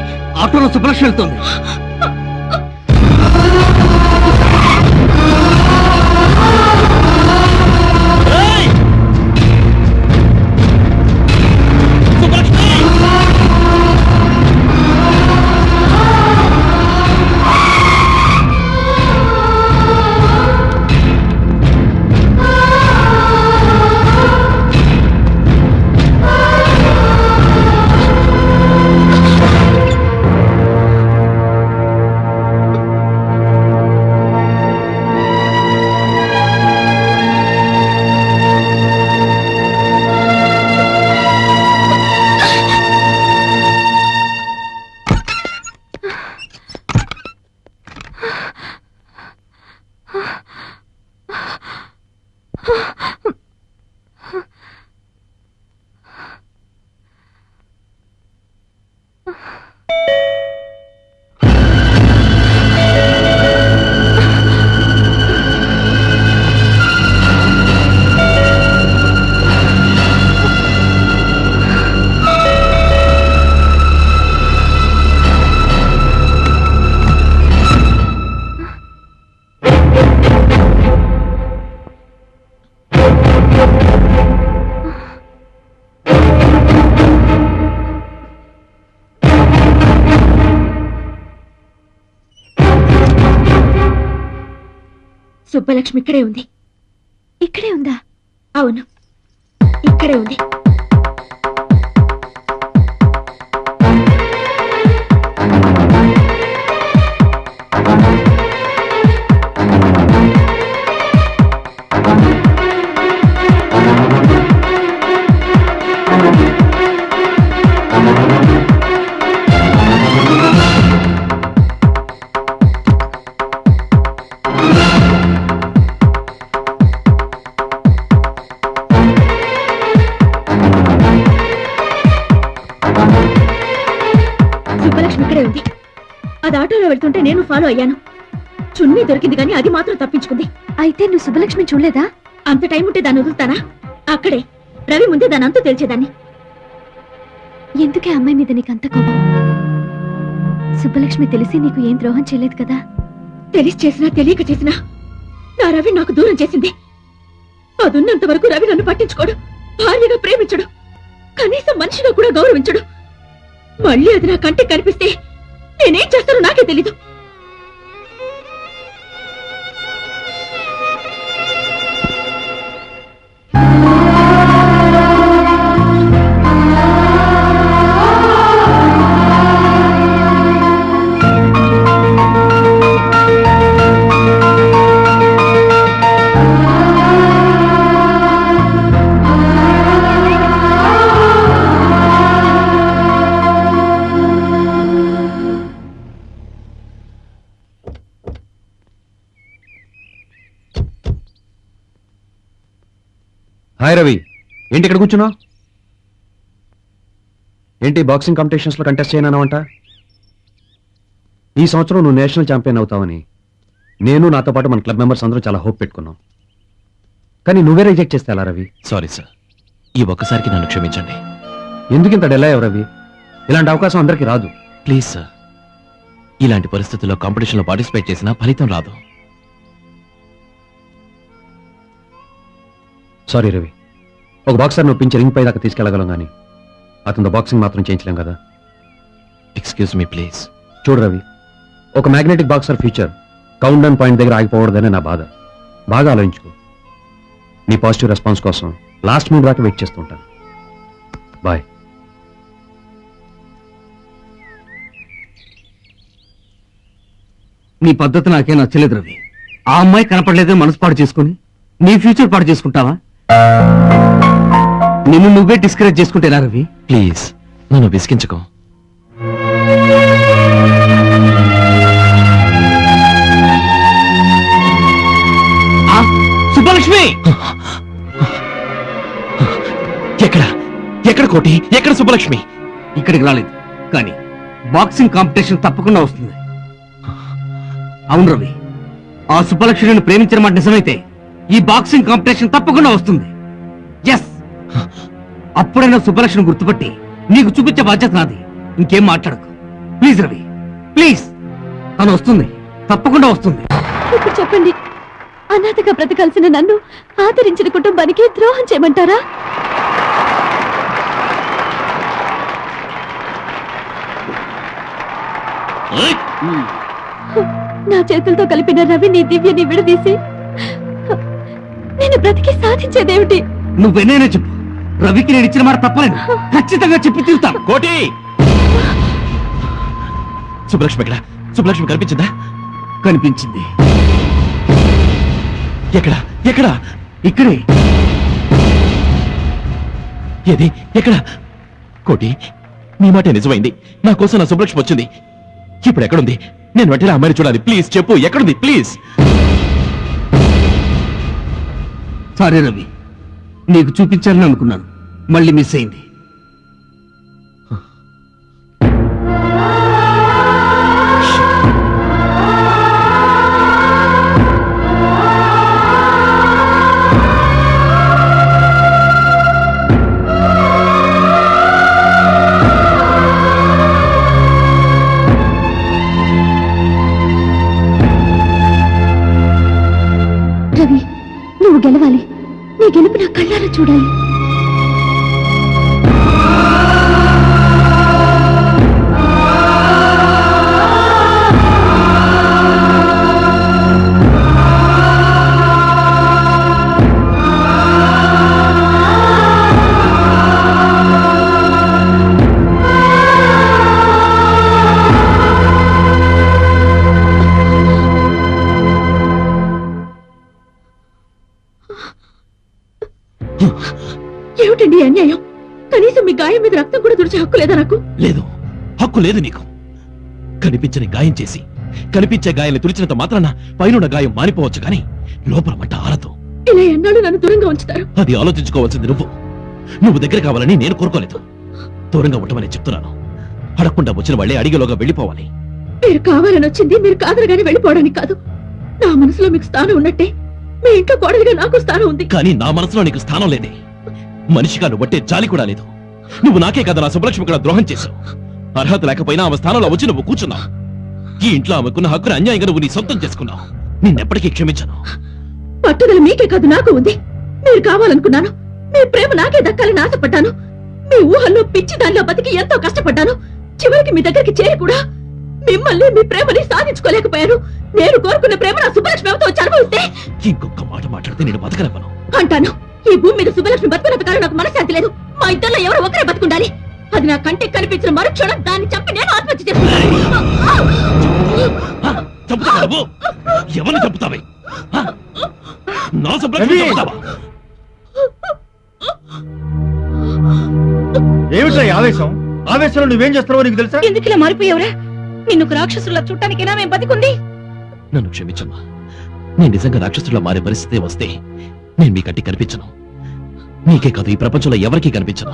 ఆటోలో సుబ్బలక్ష్మి వెళ్తుంది. సుబ్బలక్ష్మి ఇక్కడే ఉంది. ఇక్కడే ఉందా? అవును, ఇక్కడే ఉంది. అది ఆటోలో వెళ్తుంటే నేను ఫాలో అయ్యాను. చున్నీ దొరికింది కానీ అది మాత్రం తప్పించుకుంది. అయితే నువ్వు సుబ్బలక్ష్మి చూడలేదా? అంత టైం ఉంటే దాన్ని వదులుతానా? అక్కడే రవి ముందే దాని అంతా తెలిసేదాన్ని. ఎందుకే అమ్మాయి మీద నీకు అంత కోపం? సుబ్బలక్ష్మి తెలిసి నీకు ఏం ద్రోహం చేయలేదు కదా? తెలిసి చేసినా తెలియక చేసినా నా రవి నాకు దూరం చేసింది. అదున్నంత వరకు రవి నన్ను పట్టించుకోడు, భార్యగా ప్రేమించడు, కనీసం మనిషిగా కూడా గౌరవించడు. మళ్ళీ అది నా కంటికి కనిపిస్తే నేనేం చేస్తానో నాకే తెలీదు. హాయ్ రవి, ఏంటి ఇక్కడ కూర్చున్నావు? ఏంటి బాక్సింగ్ కాంపిటీషన్స్ లో కంటెస్ట్ చేయనావంట? ఈ సంవత్సరం నువ్వు నేషనల్ ఛాంపియన్ అవుతావని నేను నాతో పాటు మన క్లబ్ మెంబర్స్ అందరూ చాలా హోప్ పెట్టుకున్నాం. కానీ నువ్వే రిజెక్ట్ చేస్తే ఎలా రవి? సారీ సార్, ఈ ఒక్కసారికి నన్ను క్షమించండి. ఎందుకు ఇంత డెలా అయ్యావు రవి? ఇలాంటి అవకాశం అందరికీ రాదు. ప్లీజ్ సార్, ఇలాంటి పరిస్థితుల్లో కాంపిటీషన్లో పార్టిసిపేట్ చేసినా ఫలితం రాదు. సారీ రవి, ఒక బాక్సర్ నొప్పించి రింగ్ పై దాకా తీసుకెళ్లగలం కానీ అతనితో బాక్సింగ్ మాత్రం చేయించలేం కదా. Excuse me please. చూడు రవి, ఒక magnetic boxer future count down point దగ్గర ఆగిపోవడదనే నా బాధ. బాగా ఆలోచించుకో. నీ పాజిటివ్ రెస్పాన్స్ కోసం లాస్ట్ మినిట్ దాకా వెయిట్ చేస్తుంటాను. బాయ్. నీ పద్ధతి నాకే నచ్చలేదు రవి. ఆ అమ్మాయి కనపడలేదే మనసు పాడు చేసుకుని నీ ఫ్యూచర్ పాడు చేసుకుంటావా? నిన్ను నువ్వే డిస్కరేజ్ చేసుకుంటేనా రవి? ప్లీజ్ నన్ను విసిగించుకో. సుబ్బలక్ష్మి ఎక్కడ ఎక్కడ కోటి, ఎక్కడ సుబ్బలక్ష్మి? ఇక్కడికి రాలేదు, కానీ బాక్సింగ్ కాంపిటీషన్ తప్పకుండా వస్తుంది. అవును రవి, ఆ సుబ్బలక్ష్మిని ప్రేమించిన మాట నిజమైతే ఈ బాక్సింగ్ కాంపిటీషన్ తప్పకుండా వస్తుంది. ఎస్, అప్పుడైనా సుబ్బలక్ష్మిని గుర్తుపట్టి నీకు చూపించే బాధ్యత నాది. ఇంకేం మాట్లాడకు ప్లీజ్ రవి ప్లీజ్. తను వస్తుంది, తప్పకుండా వస్తుంది. ఇప్పుడు చెప్పండి, అనాథగా బ్రతకాల్సిన నన్ను ఆదరించిన కుటుంబానికి ద్రోహం చేయమంటారా? నా చేతులతో కలిపిన రవిని దివ్యని విడదీసి నేను బ్రతికి సాధించేదేమిటి? నువ్వెన్నైనా చెప్పు, రవికి నేను ఇచ్చిన మాట తప్పలేదు. ఖచ్చితంగా చెప్పి తీరుతాను. కోటి సుబ్బలక్ష్మి ఎక్కడ? సుబ్బలక్ష్మి కనిపించిందా? కనిపించింది. ఎక్కడ ఎక్కడ? ఇక్కడే. ఏది ఎక్కడ? కోటి నీ మాట నిజమైంది. నా కోసం నా సుబ్బలక్ష్మి వచ్చింది. ఇప్పుడు ఎక్కడుంది? నేను వెంటనే అమ్మాయిని చూడాలి. ప్లీజ్ చెప్పు, ఎక్కడుంది? ప్లీజ్. సారీ రవి, నీకు చూపించాలని అనుకున్నాను, మళ్ళీ మిస్ అయింది. రవి, నువ్వు గెలవాలి. నీ గెలుపు నా కళ్ళారా చూడాలి. ఏమిటండి అన్యాయం? కనీసం మీ గాయం మీద రక్తం కూడా తుడిచే హక్కు లేదా నాకు? లేదు, హక్కు లేదు నీకు. కనిపించని గాయం చేసి కనిపించే గాయాన్ని తుడిచినంత మాత్రాన పైనున్న గాయం మానిపోవచ్చు, కానీ లోపల మంట ఆరదు. ఇలా ఎన్నాళ్ళు నన్ను దూరంగా ఉంచుతారు? అది ఆలోచించుకోవాల్సింది నువ్వు దగ్గర కావాలని నేను కోరుకోలేదు. దూరంగా ఉండమని చెప్తున్నాను. అడగకుండా వచ్చిన వాళ్ళే అడిగేలోగా వెళ్ళిపోవాలి. మీరు కావాలని వచ్చింది మీరు కాదనగానే వెళ్ళిపోవడానికి కాదు. నా మనసులో మీకు స్థానం ఉన్నట్టే మీ ఇంట్లో కోడలిగా నాకు స్థానం ఉంది. కానీ నా మనసులో నీకు స్థానం లేదే. మనిషిగా నువ్వు బట్టే జాలి కూడా లేదు. నువ్వు నాకే కదా నా సుబ్బలక్ష్మి కూడా ద్రోహం చేశావు. అర్హత లేకపోయినా ఆమె స్థానంలో వచ్చి నువ్వు కూర్చున్నావు. ఈ ఇంట్లో ఆమెకున్న హక్కును అన్యాయంగా నువ్వు నీ సొంతం చేసుకున్నావు. నిన్నెప్పటికీ క్షమించను. పట్టుదల మీకే కాదు నాకు ఉంది. మీరు కావాలనుకున్నాను. మీ ప్రేమ నాకే దక్కాలని ఆశపడ్డాను. మీ ఊహల్లో పిచ్చి దానిలో బతికి ఎంతో కష్టపడ్డాను. చివరికి మీ దగ్గరికి చేరి కూడా మిమ్మల్ని మీ ప్రేమని సాధించుకోలేకపోయాను. నేను కోరుకున్న ప్రేమ నా సుబ్బలక్ష్మి వచ్చి అనుభవిస్తే ఇంకొక మాట మాట్లాడితే నేను బతకనివ్వను అంటాను. ఈ భూమి మీద సుబ్బలక్ష్మి బతుకున్నంత కాలం నాకు మనశ్శాంతి లేదు. మా ఇద్దరిలో ఎవరో ఒకరే బతుకుండాలి. అది నా కంటికి కనిపించిన మరుక్షణం దాన్ని చంపి నేను ఆత్మహత్య చేసుకున్నాను. ఎవరిని చంపుతావే? నా సుబ్బలక్ష్మి చంపుతావా? ఏమిట్రా ఆవేశం? ఆవేశంలో నువ్వేం చేస్తున్నావో నీకు తెలుసా? ఎందుకు ఇలా మారిపోయావురా? నిన్ను రాక్షసుల చుట్టానికైనా మేము బతికుంది. నన్ను క్షమించమ్మా. నేను నిజంగా రాక్షసులా మారే పరిస్థితి వస్తే నేను మీ కంటికి కనిపించను. నీకే కాదు, ఈ ప్రపంచంలో ఎవరికీ కనిపించను.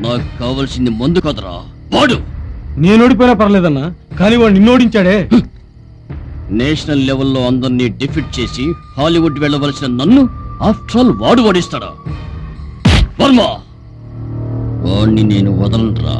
నాకు కావాల్సింది మందు కదరా వాడు. నేను ఓడిపోయినా పర్లేదన్నా, కానీ వాడు నిన్ను ఓడించాడే. నేషనల్ లెవెల్లో అందరినీ డిఫీట్ చేసి హాలీవుడ్ వెళ్ళవలసిన నన్ను ఆఫ్టర్ ఆల్ వాడు ఓడిస్తాడా? వర్మ, వాణ్ణి నేను వదలనురా.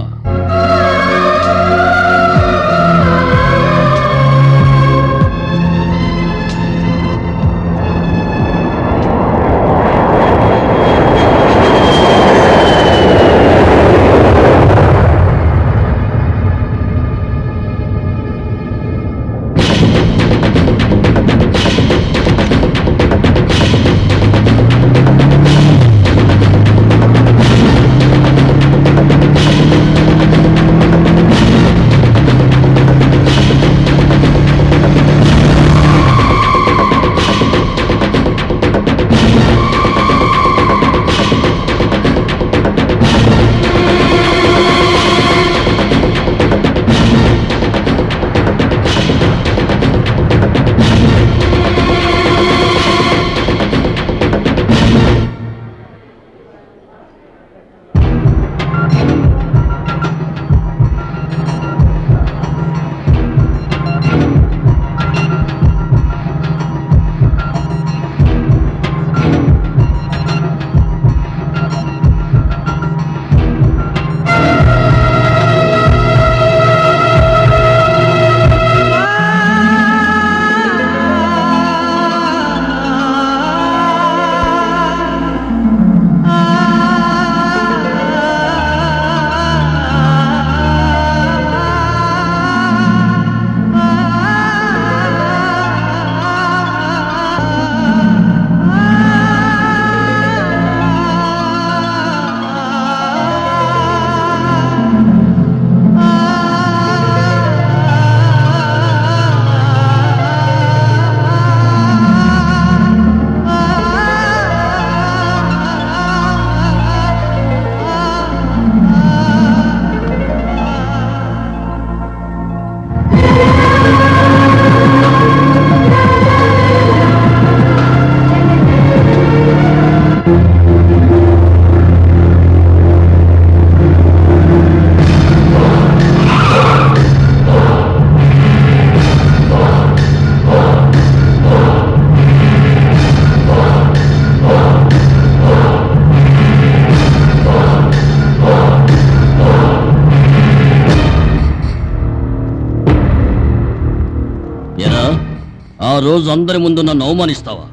ఆ రోజు అందరి ముందు నన్ను అవమానిస్తావా?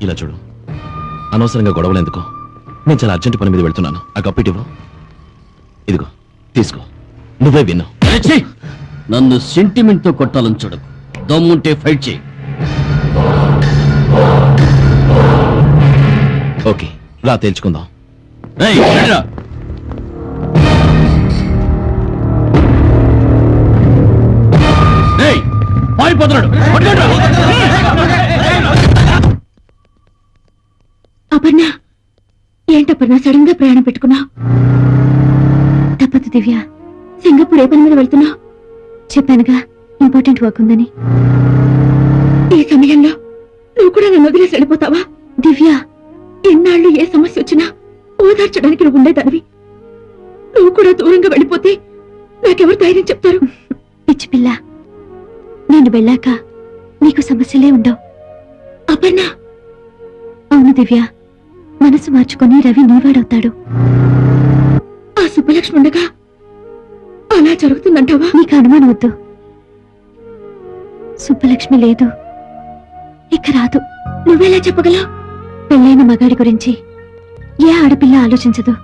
ఇలా చూడు, అనవసరంగా గొడవలు ఎందుకో. నేను చాలా అర్జెంట్ పని మీద వెళ్తున్నాను. ఆ కప్పిటివ్వు. ఇదిగో తీసుకో, నువ్వే విన్ను. నన్ను సెంటిమెంట్ తో కొట్టాలని చూడకు. దమ్ముంటే ఫైట్ చేయి. ఓకే, రా తేల్చుకుందాం. అపర్ణ, ఏంటపర్ణ సడన్ గా ప్రయాణం పెట్టుకున్నా? తప్పదు దివ్య, సింగపూర్ ఏ పని మీద వెళ్తున్నా? చెప్పానుగా ఇంపార్టెంట్ వర్క్ ఉందని. ఈ సమయంలో నువ్వు కూడా నన్ను వదిలేసి వెళ్ళిపోతావా? దివ్య, ఎన్నాళ్ళు ఏ సమస్య వచ్చినా ఓదార్చడానికి నువ్వు ఉండేదానివి. నువ్వు కూడా దూరంగా వెళ్ళిపోతే నాకెవరు ధైర్యం చెప్తారు? పిచ్చి పిల్ల, నేను వెళ్ళాక నీకు సమస్యలే ఉండవు. అపర్ణ. అవును దివ్య, మనసు మార్చుకొని రవి నీవాడవుతాడు. ఆ సుబ్బలక్ష్మి ఉండగా అలా జరుగుతుందంటావా? నీకు అనుమానం వద్దు. సుబ్బలక్ష్మి లేదు, ఇక రాదు. నువ్వెలా చెప్పగలవు? పెళ్ళైన మగాడి గురించి ఏ ఆడపిల్ల ఆలోచించదు.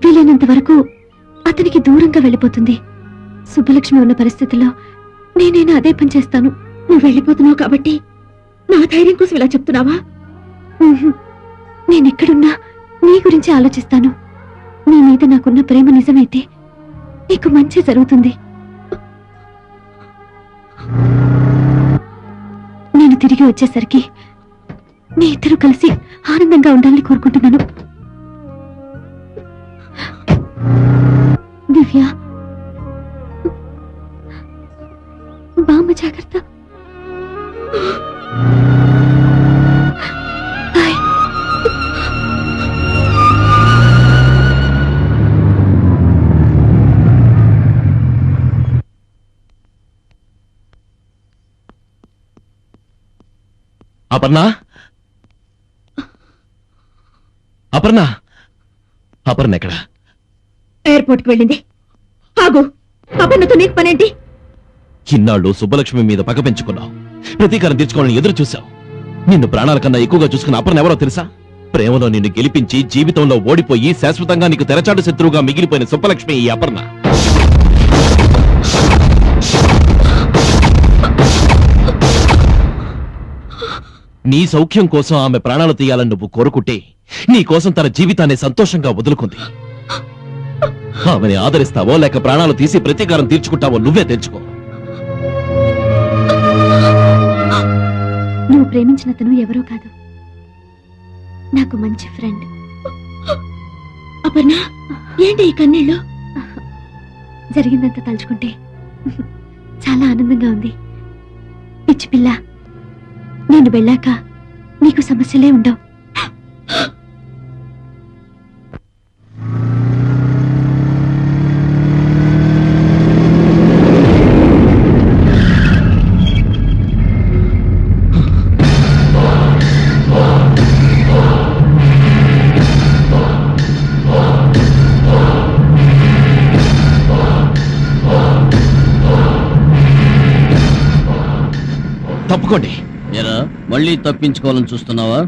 వీలైనంత వరకు అతనికి దూరంగా వెళ్ళిపోతుంది. సుబ్బలక్ష్మి ఉన్న పరిస్థితుల్లో నేనైనా అదే పని చేస్తాను. నువ్వు వెళ్ళిపోతున్నావు కాబట్టి నా ధైర్యం కోసం ఇలా చెప్తున్నావా? నేనెక్కడున్నా నీ గురించి ఆలోచిస్తాను. నీ మీద నాకున్న ప్రేమ నిజమైతే నీకు మంచి జరుగుతుంది. నేను తిరిగి వచ్చేసరికి మీ ఇద్దరు కలిసి ఆనందంగా ఉండాలని కోరుకుంటున్నాను. దివ్య, బామ్మ జాగ్రత్త. అపర్ణ, అపర్ణ, అపర్ణ ఎక్కడ? ఎయిర్పోర్ట్ కి వెళ్ళింది. ఆగు, అపర్ణతో నీకు పనేంటి? ఇన్నాళ్ళు సుబ్బలక్ష్మి మీద పగ పెంచుకున్నావు, ప్రతీకారం తీర్చుకోవాలని ఎదురు చూశావు. నిన్ను ప్రాణాల కన్నా ఎక్కువగా చూసుకున్న అపర్ణ ఎవరో తెలుసా? ప్రేమలో నిన్ను గెలిపించి జీవితంలో ఓడిపోయి శాశ్వతంగా నీకు తెరచాటు శత్రువుగా మిగిలిపోయిన సుబ్బలక్ష్మి ఈ అపర్ణ. నీ సౌఖ్యం కోసం ఆమె ప్రాణాలు తీయాలని నువ్వు కోరుకుంటే నీ కోసం తన జీవితాన్ని సంతోషంగా వదులుకుంది. ఆమెని ఆదరిస్తావో లేక ప్రాణాలు తీసి ప్రతీకారం తీర్చుకుంటావో నువ్వే తెచ్చుకో. నువ్వు ప్రేమించిన తను ఎవరో కాదు, నాకు మంచి ఫ్రెండ్. అపర్ణ, ఏంటి ఈ కన్నీళ్ళు? జరిగిందంతా తలుచుకుంటే చాలా ఆనందంగా ఉంది. పిచ్చి పిల్ల, నేను వెళ్ళాక నీకు సమస్యలే ఉండవు. తప్పుకోండి. ఏరా, మళ్ళీ తప్పించుకోవాలని చూస్తున్నావా?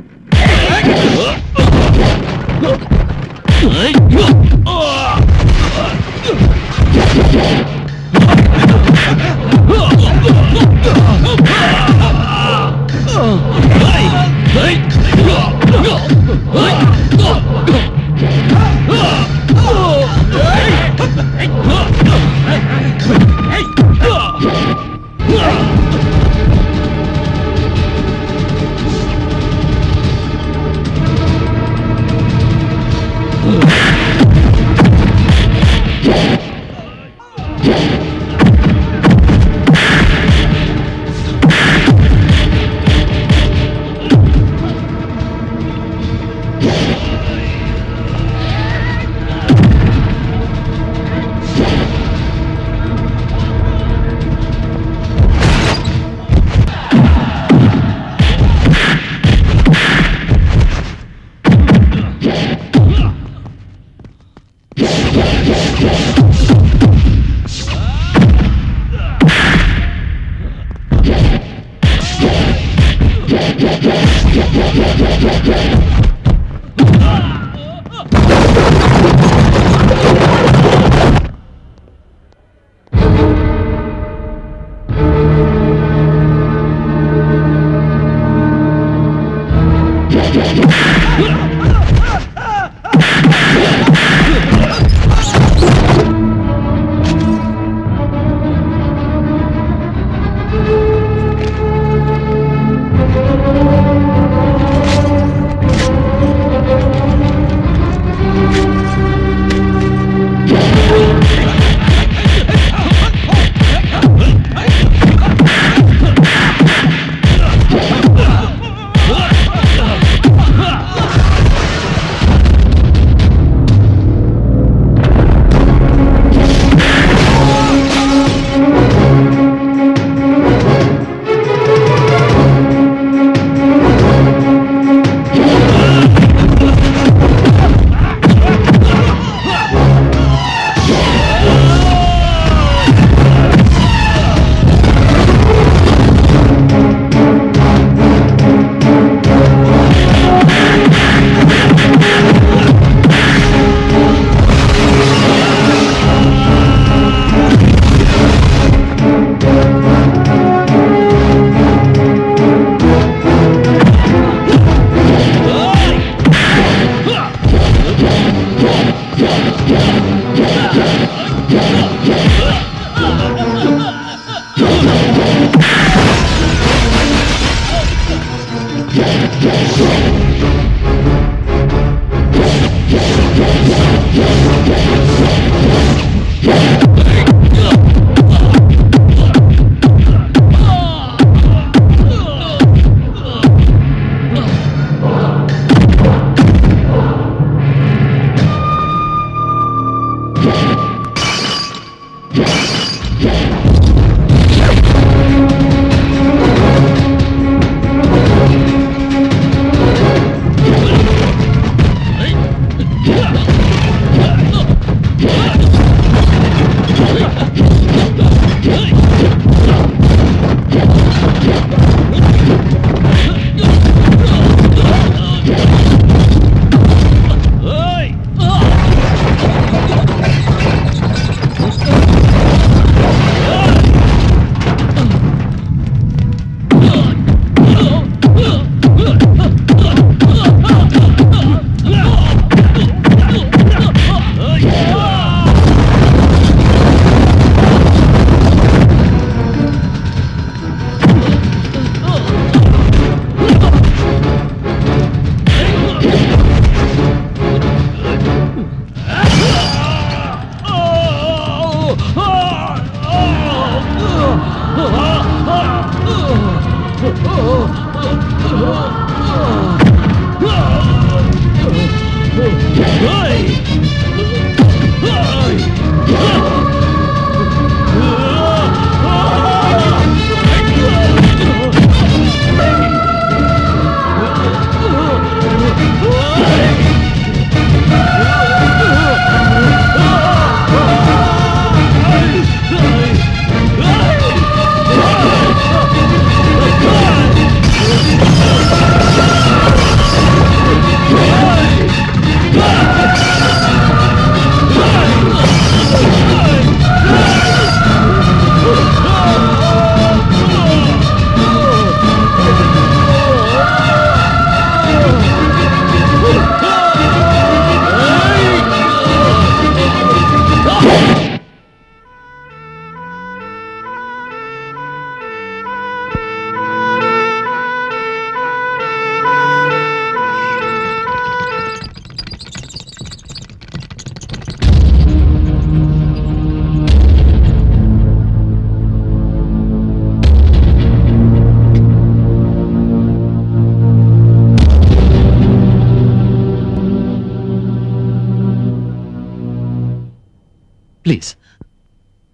ప్లీజ్,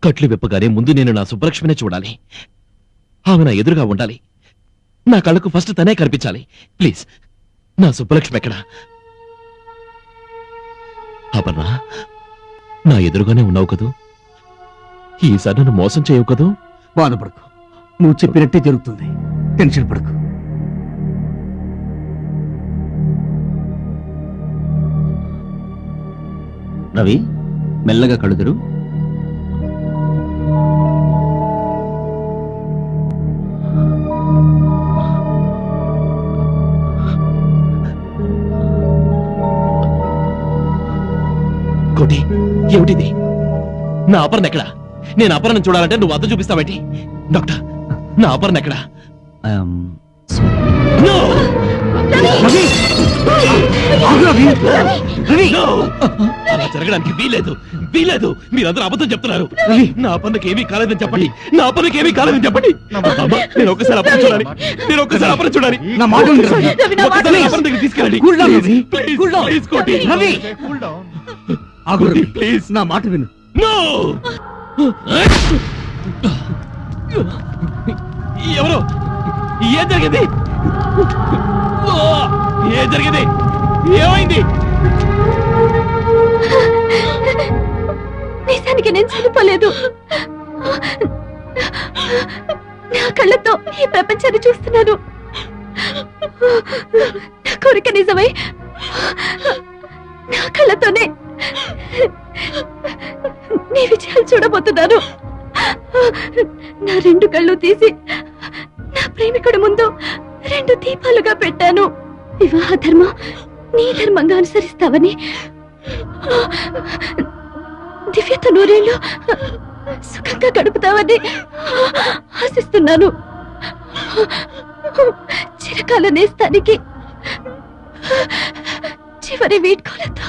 కట్లు విప్పగానే ముందు నేను నా సుబ్బలక్ష్మినే చూడాలి. ఆమె నా ఎదురుగా ఉండాలి. నా కళ్ళకు ఫస్ట్ తనే కనిపించాలి. ప్లీజ్, నా సుబ్బలక్ష్మి ఎక్కడా? అపర్ణ, నా ఎదురుగానే ఉన్నావు కదూ? ఈసారి నన్ను మోసం చేయవు కదూ? బాధపడకు, నువ్వు చెప్పినట్టే జరుగుతుంది. టెన్షన్ పడకు. రవి, మెల్లగా కళ్ళుదురు. కోటి, ఏమిటిది? నా అపర్ణ ఎక్కడా? నేను అపర్ణ చూడాలంటే నువ్వు అద్దం చూపిస్తావేంటి? డాక్టర్, నా అపర్ణ ఎక్కడా? No! అలా జరగడానికి వీలేదు, వీలేదు. మీరందరూ అబద్ధం చెప్తున్నారు. నా అపర్ణకి ఏమీ కాలేదని చెప్పండి. నా అపర్ణకి ఏమీ కాలేదని చెప్పండి. అమ్మా, నేను ఒక్కసారి అపర్ణ చూడాలి. నేను ఒక్కసారి అపర్ణ చూడాలి. నా మాట విను. ఒక్కసారి అపర్ణ దగ్గర తీసుకెళ్ళండి. ప్లీజ్, ప్లీజ్ కోటి. ఆగు రవి, ప్లీజ్ నా మాట విను. No! ఎవరు? ఏం జరిగింది? ఏం జరిగింది? ఏమైంది? నిజానికి నేను చనిపోలేదు. నా కళ్ళతో ఈ ప్రపంచాన్ని చూస్తున్నాను. నా కోరిక నిజమై నా కళ్ళతోనే నీ విజయాలు చూడబోతున్నాను. నా రెండు కళ్ళు తీసి నా ప్రేమికుడి ముందు రెండు దీపాలుగా పెట్టాను. వివాహ ధర్మం నీ ధర్మంగా అనుసరిస్తావని, దివ్యత నూరేళ్ళు సుఖంగా గడుపుతావని ఆశిస్తున్నాను. చిరకాల నేస్తానికి చివరి వీడ్కోలతో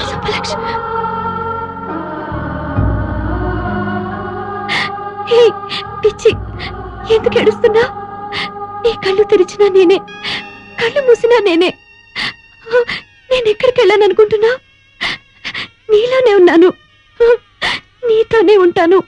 సుబ్బలక్ష్మి. పిచ్చి, ఎందుకు ఏడుస్తున్నా? నీ కళ్ళు తెరిచినా నేనే, కళ్ళు మూసినా నేనే. నేను ఎక్కడికి వెళ్ళాను అనుకుంటున్నా? నీలోనే ఉన్నాను, నీతోనే ఉంటాను.